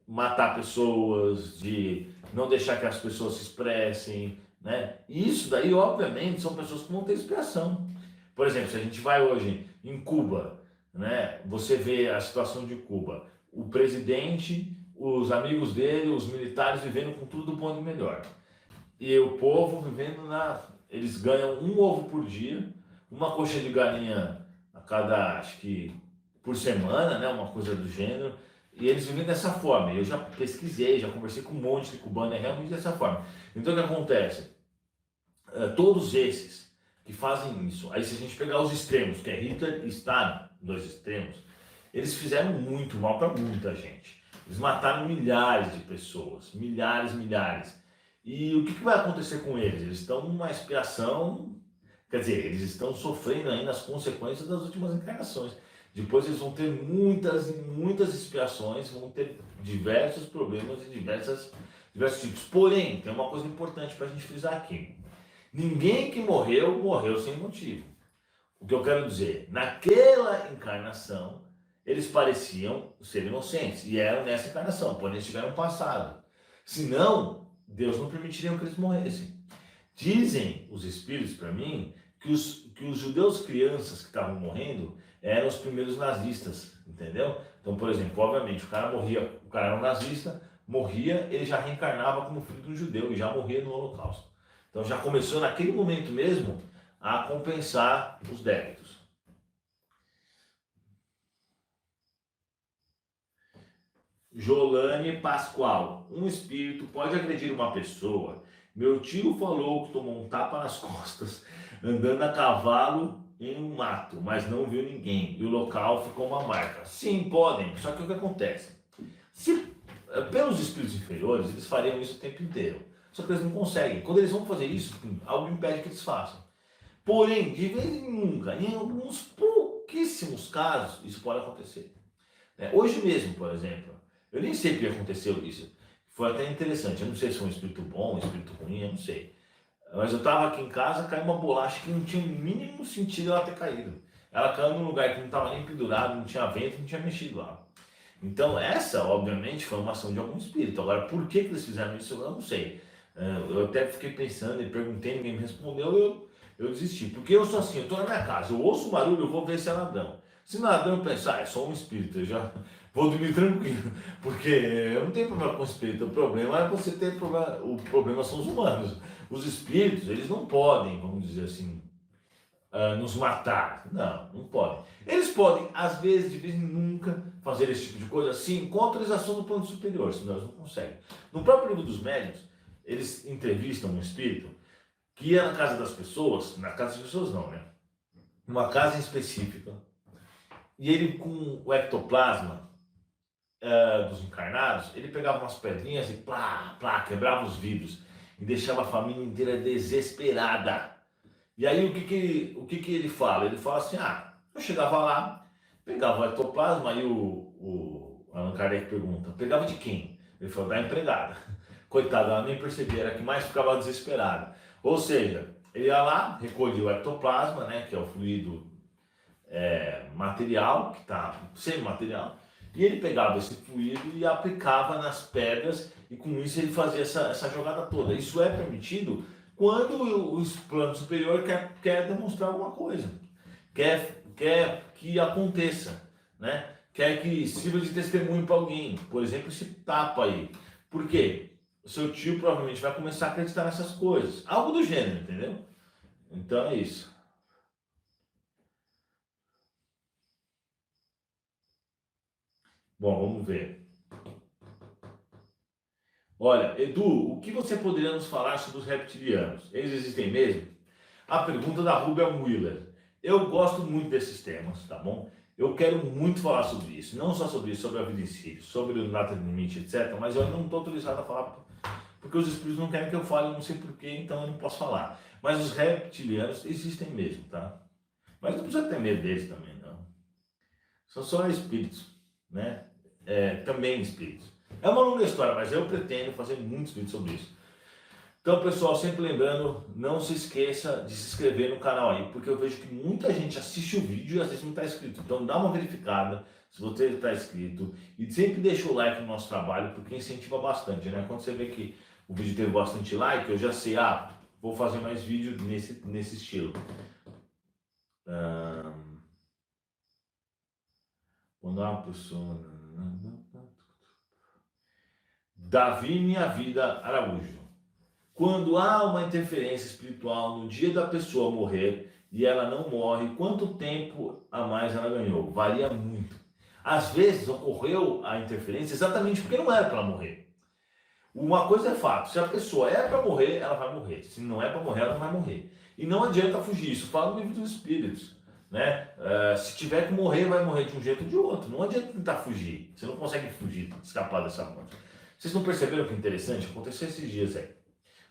matar pessoas, de não deixar que as pessoas se expressem, né? E isso daí, obviamente, são pessoas que não têm expiação. Por exemplo, se a gente vai hoje em Cuba, né? Você vê a situação de Cuba, o presidente, os amigos dele, os militares vivendo com tudo do bom e do melhor. E o povo vivendo na... Eles ganham um ovo por dia, uma coxa de galinha a cada, acho que, por semana, né? Uma coisa do gênero. E eles vivem dessa forma. Eu já pesquisei, já conversei com um monte de cubano, é realmente dessa forma. Então o que acontece? Todos esses que fazem isso, aí se a gente pegar os extremos, que é Hitler e Stalin, dois extremos, eles fizeram muito mal para muita gente. Eles mataram milhares de pessoas, milhares, milhares. E o que vai acontecer com eles? Eles estão numa expiação, quer dizer, eles estão sofrendo ainda as consequências das últimas encarnações. Depois eles vão ter muitas e muitas expiações, vão ter diversos problemas de diversos tipos. Porém, tem uma coisa importante para a gente frisar aqui. Ninguém que morreu, morreu sem motivo. O que eu quero dizer, naquela encarnação, eles pareciam ser inocentes, e eram nessa encarnação, porém eles tiveram passado. Senão, Deus não permitiria que eles morressem. Dizem os espíritos para mim que os judeus crianças que estavam morrendo eram os primeiros nazistas, entendeu? Então, por exemplo, obviamente, o cara morria, o cara era um nazista, morria, ele já reencarnava como filho de um judeu e já morria no Holocausto. Então já começou naquele momento mesmo a compensar os débitos. Jolane Pascoal, um espírito pode agredir uma pessoa. Meu tio falou que tomou um tapa nas costas, andando a cavalo em um mato, mas não viu ninguém. E o local ficou uma marca. Sim, podem, só que o que acontece? Se, pelos espíritos inferiores, eles fariam isso o tempo inteiro. Só que eles não conseguem. Quando eles vão fazer isso, algo impede que eles façam. Porém, de vez em nunca, em alguns pouquíssimos casos, isso pode acontecer. Hoje mesmo, por exemplo, eu nem sei o que aconteceu isso. Foi até interessante. Eu não sei se foi um espírito bom, um espírito ruim, eu não sei. Mas eu estava aqui em casa, caiu uma bolacha que não tinha o mínimo sentido ela ter caído. Ela caiu num lugar que não estava nem pendurado, não tinha vento, não tinha mexido lá. Então essa, obviamente, foi uma ação de algum espírito. Agora, por que eles fizeram isso, eu não sei. Eu até fiquei pensando e perguntei, ninguém me respondeu, eu desisti. Porque eu sou assim, eu estou na minha casa, eu ouço um barulho, eu vou ver se é ladrão. Se não é ladrão, eu penso, é só um espírito, eu já vou dormir tranquilo. Porque eu não tenho problema com o espírito, o problema é você ter problema, o problema são os humanos. Os espíritos, eles não podem, vamos dizer assim, nos matar. Não, não podem. Eles podem, às vezes, de vez em nunca, fazer esse tipo de coisa, sim, com autorização do plano superior, senão eles não conseguem. No próprio livro dos médiuns, eles entrevistam um espírito que ia na casa das pessoas, na casa das pessoas não, né? Numa casa específica, e ele com o ectoplasma dos encarnados, ele pegava umas pedrinhas e plá, plá, quebrava os vidros e deixava a família inteira desesperada. E aí o que ele fala? Ele fala assim, eu chegava lá, pegava o ectoplasma, aí o Allan Kardec pergunta, pegava de quem? Ele falou, da empregada. Coitada, ela nem percebia, era que mais ficava desesperada. Ou seja, ele ia lá, recolhia o ectoplasma, né, que é o fluido material, que está semi-material, e ele pegava esse fluido e aplicava nas pedras, e com isso ele fazia essa jogada toda. Isso é permitido quando o plano superior quer demonstrar alguma coisa, quer que aconteça, né? Quer que sirva de testemunho para alguém. Por exemplo, esse tapa aí. Por quê? O seu tio provavelmente vai começar a acreditar nessas coisas. Algo do gênero, entendeu? Então é isso. Bom, vamos ver. Olha, Edu, o que você poderia nos falar sobre os reptilianos? Eles existem mesmo? A pergunta da Rubia Mueller. Eu gosto muito desses temas, tá bom? Eu quero muito falar sobre isso. Não só sobre isso, sobre a vida em si, sobre o data limite, etc. Mas eu não estou autorizado a falar porque os espíritos não querem que eu fale, eu não sei porquê, então eu não posso falar. Mas os reptilianos existem mesmo, tá? Mas não precisa ter medo deles também, não. São só espíritos, né? Também espíritos. É uma longa história, mas eu pretendo fazer muitos vídeos sobre isso. Então, pessoal, sempre lembrando, não se esqueça de se inscrever no canal aí, porque eu vejo que muita gente assiste o vídeo e às vezes não está inscrito. Então, dá uma verificada se você está inscrito e sempre deixa o like no nosso trabalho, porque incentiva bastante, né? Quando você vê que o vídeo teve bastante like, eu já sei, vou fazer mais vídeo nesse estilo. Quando uma pessoa... Davi Minha Vida Araújo. Quando há uma interferência espiritual no dia da pessoa morrer e ela não morre, quanto tempo a mais ela ganhou? Varia muito. Às vezes ocorreu a interferência exatamente porque não era para morrer. Uma coisa é fato, se a pessoa é para morrer, ela vai morrer. Se não é para morrer, ela não vai morrer. E não adianta fugir, isso fala no livro dos Espíritos. Né? Se tiver que morrer, vai morrer de um jeito ou de outro. Não adianta tentar fugir. Você não consegue fugir, escapar dessa morte. Vocês não perceberam que interessante? Aconteceu esses dias aí.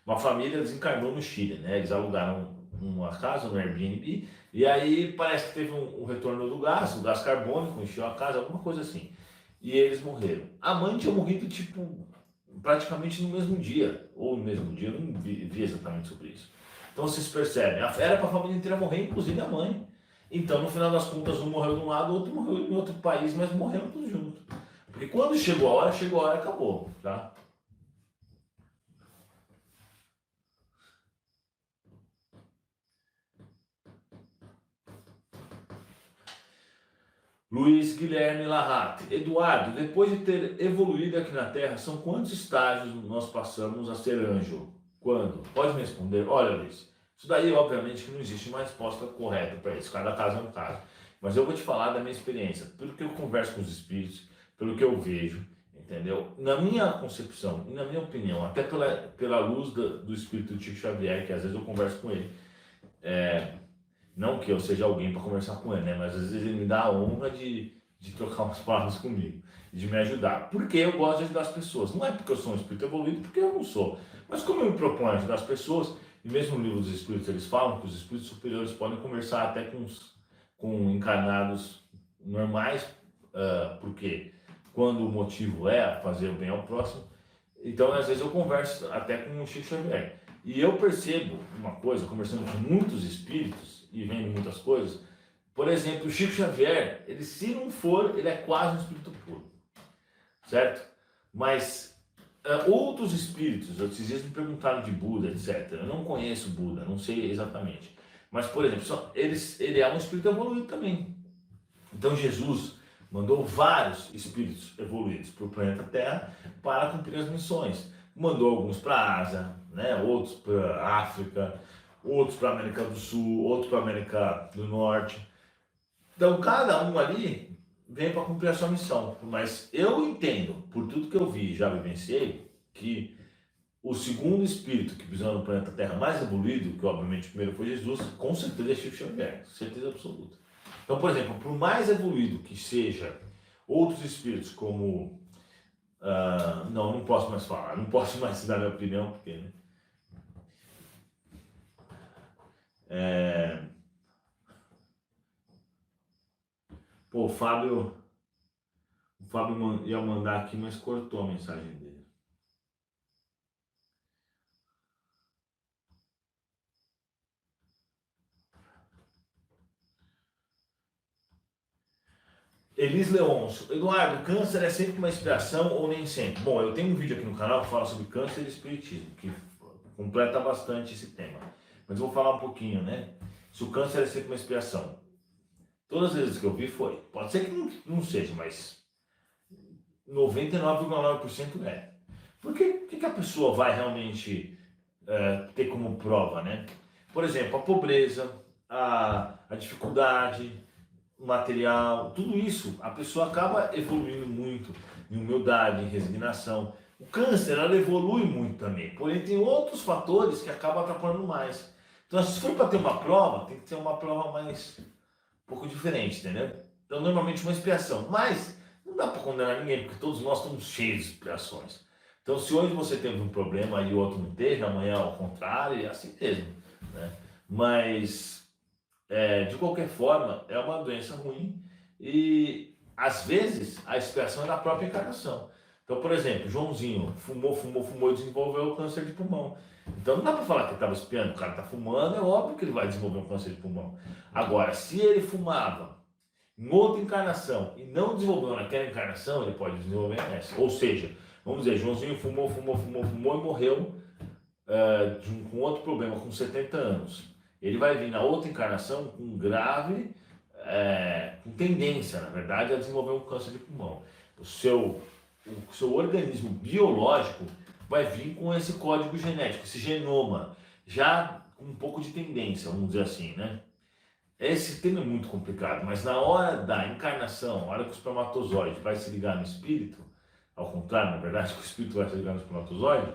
Uma família desencarnou no Chile, né? Eles alugaram uma casa no Airbnb e aí parece que teve um retorno do gás, o gás carbônico encheu a casa, alguma coisa assim. E eles morreram. A mãe tinha morrido, tipo, praticamente no mesmo dia, ou no mesmo dia, eu não vi exatamente sobre isso. Então vocês percebem, era para a família inteira morrer, inclusive a mãe. Então, no final das contas, um morreu de um lado, o outro morreu em outro país, mas morreram todos juntos. Porque quando chegou a hora e acabou, tá? Luiz Guilherme Larrate. Eduardo, depois de ter evoluído aqui na Terra, são quantos estágios nós passamos a ser anjo? Quando? Pode me responder? Olha, Luiz, isso daí, obviamente, que não existe uma resposta correta para isso. Cada caso é um caso. Mas eu vou te falar da minha experiência. Pelo que eu converso com os espíritos, pelo que eu vejo, entendeu? Na minha concepção e na minha opinião, até pela luz do espírito de Chico Xavier, que às vezes eu converso com ele, não que eu seja alguém para conversar com ele, né? Mas às vezes ele me dá a honra de trocar umas palavras comigo, de me ajudar. Porque eu gosto de ajudar as pessoas. Não é porque eu sou um espírito evoluído, porque eu não sou. Mas como eu me proponho ajudar as pessoas, e mesmo no livro dos espíritos eles falam que os espíritos superiores podem conversar até com encarnados normais, porque quando o motivo é fazer o bem ao próximo, então às vezes eu converso até com o Chico Xavier. E eu percebo uma coisa, conversando com muitos espíritos e vendo muitas coisas, por exemplo, o Chico Xavier, ele se não for, ele é quase um espírito puro, certo? Mas outros espíritos, esses dias me perguntaram de Buda, etc. Eu não conheço Buda, não sei exatamente. Mas, por exemplo, ele é um espírito evoluído também. Então Jesus mandou vários espíritos evoluídos para o planeta Terra para cumprir as missões. Mandou alguns para a Ásia, né? Outros para a África, outros para a América do Sul, outros para a América do Norte. Então cada um ali vem para cumprir a sua missão. Mas eu entendo, por tudo que eu vi e já vivenciei, que o segundo espírito que pisou no planeta Terra mais evoluído, que obviamente o primeiro foi Jesus, com certeza é Chico Xavier, certeza absoluta. Então, por exemplo, por mais evoluído que seja outros espíritos como... não posso mais falar, não posso mais dar minha opinião, porque... Né? Pô, o Fábio ia mandar aqui, mas cortou a mensagem dele. Elis Leonço. Eduardo, câncer é sempre uma inspiração ou nem sempre? Bom, eu tenho um vídeo aqui no canal que fala sobre câncer e espiritismo, que completa bastante esse tema. Mas eu vou falar um pouquinho, né? Se o câncer é sempre uma inspiração. Todas as vezes que eu vi foi. Pode ser que não seja, mas 99,9% é. Porque o que a pessoa vai realmente ter como prova, né? Por exemplo, a pobreza, a dificuldade material, tudo isso, a pessoa acaba evoluindo muito em humildade, em resignação. O câncer, ela evolui muito também, porém tem outros fatores que acabam atrapalhando mais. Então, se for para ter uma prova, tem que ter uma prova mais um pouco diferente, entendeu? Então, normalmente uma expiação, mas não dá para condenar ninguém, porque todos nós estamos cheios de expiações. Então, se hoje você teve um problema e o outro não teve, amanhã ao contrário, é assim mesmo, né? Mas de qualquer forma, é uma doença ruim e às vezes a expiação é na própria encarnação. Então, por exemplo, Joãozinho fumou e desenvolveu câncer de pulmão. Então não dá para falar que ele estava espiando, o cara está fumando, é óbvio que ele vai desenvolver um câncer de pulmão. Agora, se ele fumava em outra encarnação e não desenvolveu naquela encarnação, ele pode desenvolver nessa. Ou seja, vamos dizer, Joãozinho fumou e morreu com outro problema, com 70 anos. Ele vai vir na outra encarnação com grave, com tendência, na verdade, a desenvolver um câncer de pulmão. O seu organismo biológico vai vir com esse código genético, esse genoma, já com um pouco de tendência, vamos dizer assim, né? Esse tema é muito complicado, mas na hora da encarnação, na hora que o espermatozoide vai se ligar no espírito, ao contrário, na verdade, que o espírito vai se ligar no espermatozoide,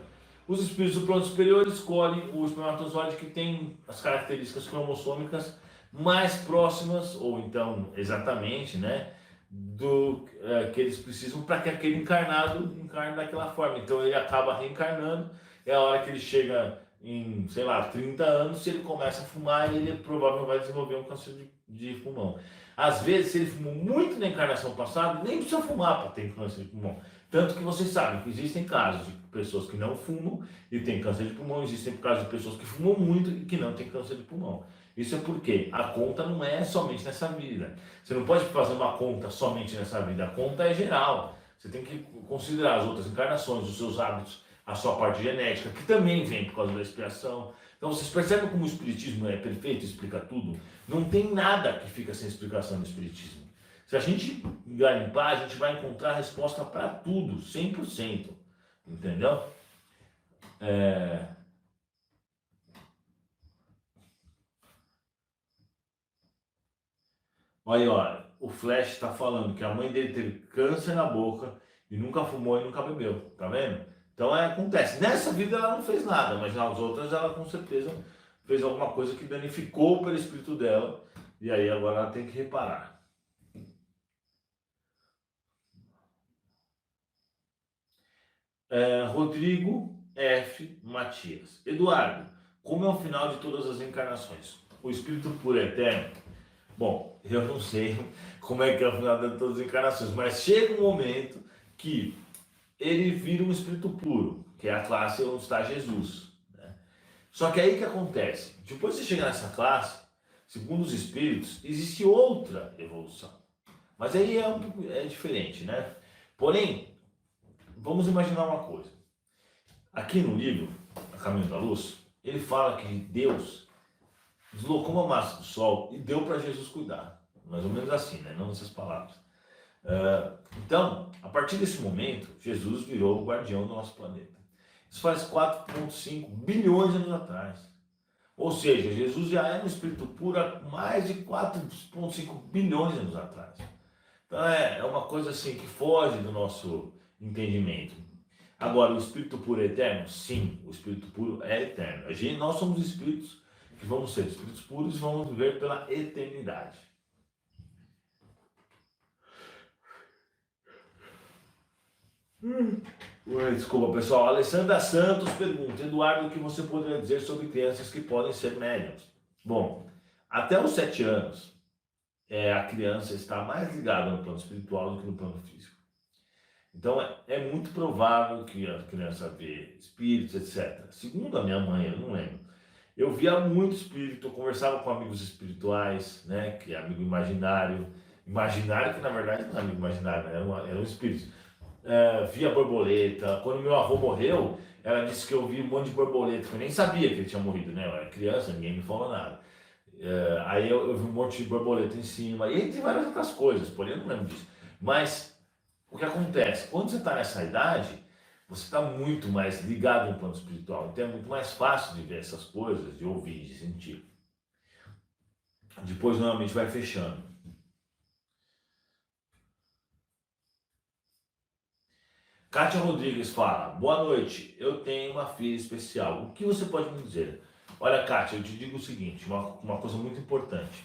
os espíritos do plano superior escolhem o espermatozoide que tem as características cromossômicas mais próximas, ou então exatamente, né, do que eles precisam para que aquele encarnado encarne daquela forma. Então ele acaba reencarnando, é a hora que ele chega em, sei lá, 30 anos, se ele começa a fumar, ele provavelmente vai desenvolver um câncer de pulmão. Às vezes, se ele fumou muito na encarnação passada, nem precisa fumar para ter câncer de pulmão. Tanto que vocês sabem que existem casos de pessoas que não fumam e têm câncer de pulmão, existem casos de pessoas que fumam muito e que não têm câncer de pulmão. Isso é porque a conta não é somente nessa vida. Você não pode fazer uma conta somente nessa vida, a conta é geral. Você tem que considerar as outras encarnações, os seus hábitos, a sua parte genética, que também vem por causa da expiação. Então vocês percebem como o Espiritismo é perfeito, explica tudo? Não tem nada que fica sem explicação no Espiritismo. Se a gente garimpar, a gente vai encontrar resposta para tudo, 100%. Entendeu? Olha, o Flash está falando que a mãe dele teve câncer na boca e nunca fumou e nunca bebeu. Tá vendo? Então acontece. Nessa vida ela não fez nada, mas nas outras ela com certeza fez alguma coisa que danificou o perispírito dela. E aí agora ela tem que reparar. Rodrigo F. Matias. Eduardo, como é o final de todas as encarnações? O espírito puro é eterno? Bom, eu não sei como é que é o final de todas as encarnações, mas chega um momento que ele vira um espírito puro, que é a classe onde está Jesus, né? Só que aí o que acontece? Depois de você chegar nessa classe, segundo os espíritos, existe outra evolução. Mas aí é diferente, né? Porém, vamos imaginar uma coisa. Aqui no livro, A Caminho da Luz, ele fala que Deus deslocou uma massa do Sol e deu para Jesus cuidar. Mais ou menos assim, né? Não nessas palavras. Então, a partir desse momento, Jesus virou o guardião do nosso planeta. Isso faz 4,5 bilhões de anos atrás. Ou seja, Jesus já era um espírito puro há mais de 4,5 bilhões de anos atrás. Então é uma coisa assim que foge do nosso entendimento. Agora, o espírito puro é eterno? Sim, o espírito puro é eterno. Nós somos espíritos que vamos ser espíritos puros e vamos viver pela eternidade. Desculpa, pessoal. Alessandra Santos pergunta: Eduardo, o que você poderia dizer sobre crianças que podem ser médiums? Bom, até os 7 anos, a criança está mais ligada no plano espiritual do que no plano físico. Então, é muito provável que a criança vê espíritos, etc. Segundo a minha mãe, eu não lembro, eu via muito espírito, eu conversava com amigos espirituais, né, que é amigo imaginário que na verdade não é amigo imaginário, era um espírito. Via borboleta. Quando meu avô morreu, ela disse que eu vi um monte de borboleta, que eu nem sabia que ele tinha morrido, né? Eu era criança, ninguém me falou nada. Aí eu vi um monte de borboleta em cima, e entre várias outras coisas, porém eu não lembro disso. Mas o que acontece? Quando você está nessa idade, você está muito mais ligado no plano espiritual, então é muito mais fácil de ver essas coisas, de ouvir, de sentir. Depois normalmente vai fechando. Kátia Rodrigues fala: boa noite, eu tenho uma filha especial, o que você pode me dizer? Olha, Kátia, eu te digo o seguinte, uma coisa muito importante.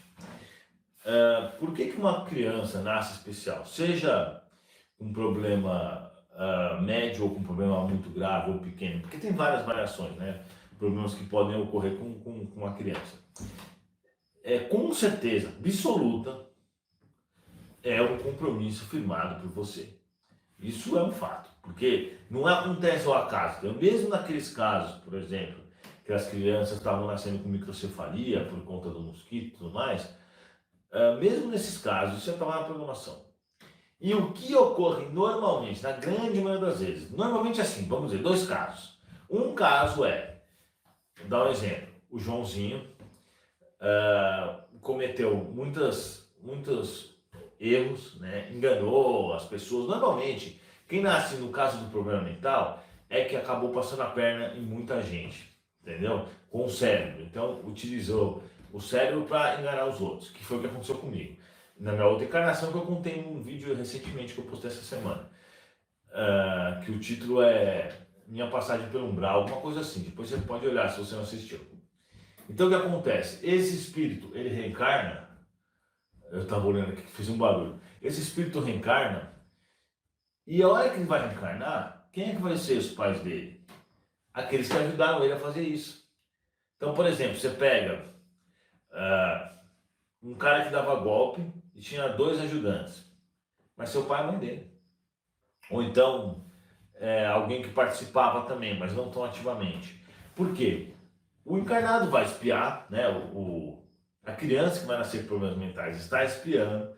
Por que uma criança nasce especial? Seja um problema médio ou com um problema muito grave ou pequeno, porque tem várias variações, né? Problemas que podem ocorrer com uma criança. Com certeza absoluta, é um compromisso firmado por você. Isso é um fato, porque não acontece ao acaso. Então, mesmo naqueles casos, por exemplo, que as crianças estavam nascendo com microcefalia por conta do mosquito e tudo mais, mesmo nesses casos, isso estava na programação. E o que ocorre normalmente, na grande maioria das vezes, normalmente é assim, vamos dizer, dois casos. Um caso é, vou dar um exemplo, o Joãozinho cometeu muitos erros, né? Enganou as pessoas. Normalmente, quem nasce no caso do problema mental é que acabou passando a perna em muita gente, entendeu? Com o cérebro. Então, utilizou o cérebro para enganar os outros, que foi o que aconteceu comigo. Na minha outra encarnação, que eu contei um vídeo recentemente que eu postei essa semana, que o título é Minha Passagem pelo Umbral, alguma coisa assim. Depois você pode olhar se você não assistiu. Então, o que acontece? Esse espírito, ele reencarna. Eu estava olhando aqui que fiz um barulho. Esse espírito reencarna, e a hora que ele vai reencarnar, quem é que vai ser os pais dele? Aqueles que ajudaram ele a fazer isso. Então, por exemplo, você pega um cara que dava golpe e tinha dois ajudantes, mas seu pai é a mãe dele. Ou então, alguém que participava também, mas não tão ativamente. Por quê? O encarnado vai espiar, né? A criança que vai nascer com problemas mentais está espiando,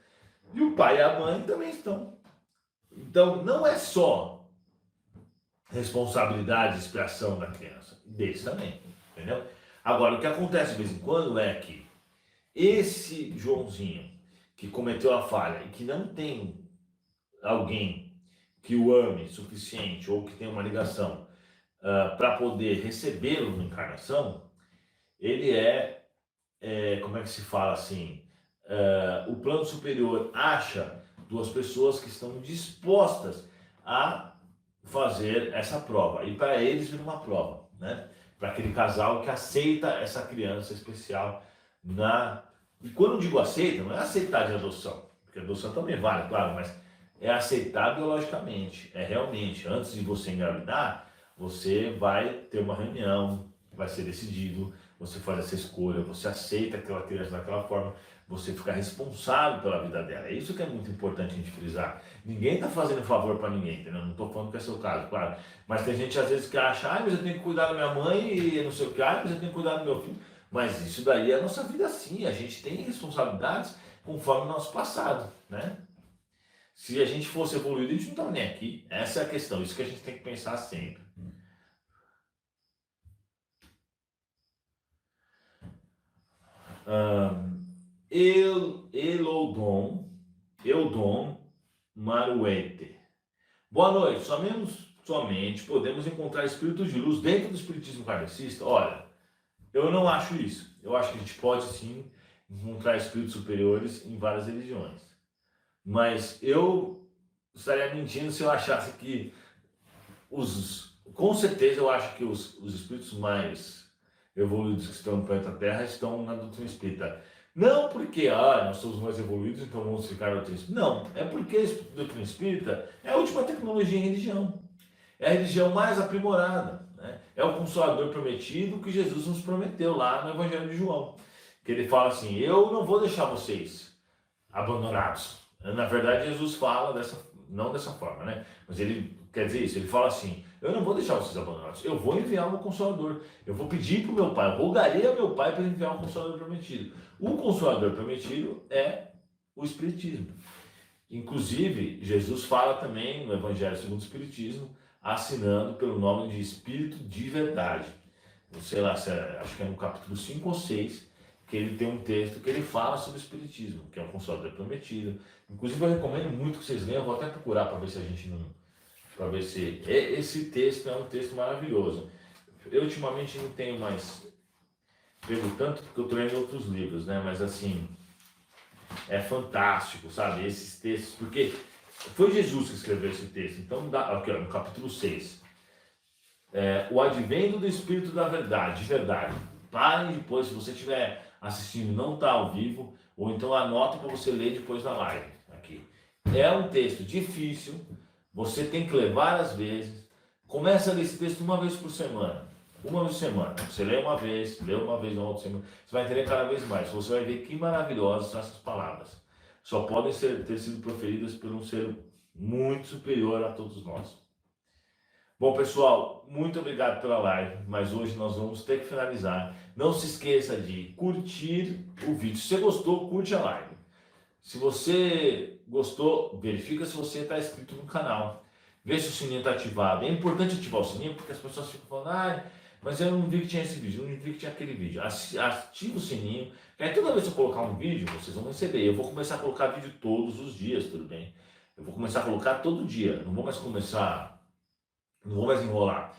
e o pai e a mãe também estão. Então, não é só responsabilidade e expiação da criança, deles também, entendeu? Agora, o que acontece de vez em quando é que esse Joãozinho que cometeu a falha e que não tem alguém que o ame suficiente ou que tenha uma ligação para poder recebê-lo na encarnação, ele como é que se fala assim, o plano superior acha duas pessoas que estão dispostas a fazer essa prova. E para eles vira uma prova, né? Para aquele casal que aceita essa criança especial na. E quando eu digo aceita, não é aceitar de adoção, porque adoção também vale, claro, mas é aceitar biologicamente. É realmente, antes de você engravidar, você vai ter uma reunião, vai ser decidido, você faz essa escolha, você aceita aquela criança daquela forma, você fica responsável pela vida dela. É isso que é muito importante a gente frisar. Ninguém está fazendo favor para ninguém, entendeu? Não estou falando que é seu caso, claro. Mas tem gente às vezes que acha, mas eu tenho que cuidar da minha mãe e não sei o que, mas eu tenho que cuidar do meu filho. Mas isso daí é a nossa vida sim, a gente tem responsabilidades conforme o nosso passado, né? Se a gente fosse evoluído, a gente não estava nem aqui. Essa é a questão, isso que a gente tem que pensar sempre. Elodon, Eudon Maruete. Boa noite. Somente podemos encontrar espíritos de luz dentro do espiritismo kardecista? Olha, eu não acho isso. Eu acho que a gente pode sim encontrar espíritos superiores em várias religiões. Mas eu estaria mentindo se eu achasse que com certeza eu acho que os espíritos mais evoluídos que estão no planeta Terra estão na doutrina espírita. Não porque nós somos mais evoluídos, então vamos ficar na doutrina espírita. Não, é porque a doutrina espírita é a última tecnologia em religião. É a religião mais aprimorada. Né? É o Consolador prometido que Jesus nos prometeu lá no Evangelho de João. Que ele fala assim: eu não vou deixar vocês abandonados. Na verdade, Jesus fala não dessa forma, né? Mas ele quer dizer isso, ele fala assim: eu não vou deixar vocês abandonados, eu vou enviar um Consolador. Eu vou pedir para o meu Pai, eu rogarei ao meu Pai para enviar um Consolador prometido. O Consolador prometido é o Espiritismo. Inclusive, Jesus fala também no Evangelho segundo o Espiritismo, assinando pelo nome de Espírito de Verdade. Eu sei lá, acho que é no capítulo 5 ou 6, que ele tem um texto que ele fala sobre o Espiritismo, que é o Consolador Prometido. Inclusive, eu recomendo muito que vocês leiam, eu vou até procurar para ver se a gente não. Para ver se. Esse texto é um texto maravilhoso. Eu ultimamente não tenho mais pego tanto, porque eu estou lendo outros livros, né? Mas assim, é fantástico, sabe? Esses textos, porque foi Jesus que escreveu esse texto. Então, aqui, ó, no capítulo 6. O advento do Espírito da Verdade, de verdade. Parem depois, se você estiver assistindo e não está ao vivo, ou então anota para você ler depois da live. Aqui. É um texto difícil, você tem que ler várias vezes. Começa a ler esse texto uma vez por semana. Uma vez por semana. Você lê uma vez na outra semana. Você vai entender cada vez mais. Você vai ver que maravilhosas são essas palavras. Só podem ter sido proferidas por um ser muito superior a todos nós. Bom, pessoal, muito obrigado pela live, mas hoje nós vamos ter que finalizar. Não se esqueça de curtir o vídeo. Se você gostou, curte a live. Se você gostou, verifica se você está inscrito no canal. Vê se o sininho está ativado. É importante ativar o sininho porque as pessoas ficam falando, mas eu não vi que tinha esse vídeo, eu não vi que tinha aquele vídeo. Ativa o sininho, que aí toda vez que eu colocar um vídeo, vocês vão receber. Eu vou começar a colocar vídeo todos os dias, tudo bem? Eu vou começar a colocar todo dia. Não vou mais enrolar.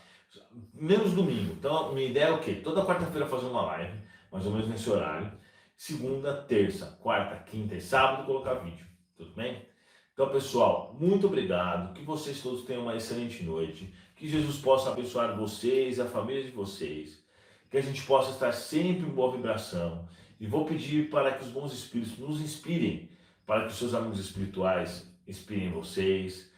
Menos domingo. Então, minha ideia é o quê? Toda quarta-feira fazer uma live, mais ou menos nesse horário. Segunda, terça, quarta, quinta e sábado colocar vídeo. Tudo bem? Então, pessoal, muito obrigado. Que vocês todos tenham uma excelente noite. Que Jesus possa abençoar vocês, a família de vocês. Que a gente possa estar sempre em boa vibração. E vou pedir para que os bons espíritos nos inspirem, para que os seus amigos espirituais inspirem vocês,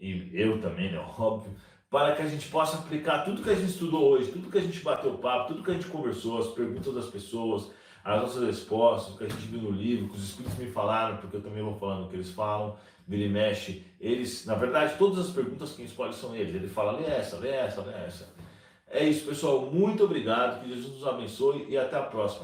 e eu também, né? Óbvio, para que a gente possa aplicar tudo que a gente estudou hoje, tudo que a gente bateu papo, tudo que a gente conversou, as perguntas das pessoas, as nossas respostas, o que a gente viu no livro, que os espíritos me falaram, porque eu também vou falando o que eles falam, vira e mexe, eles, na verdade, todas as perguntas quem escolhe são eles, ele fala, lê essa, lê essa, lê essa. É isso, pessoal, muito obrigado, que Jesus nos abençoe e até a próxima.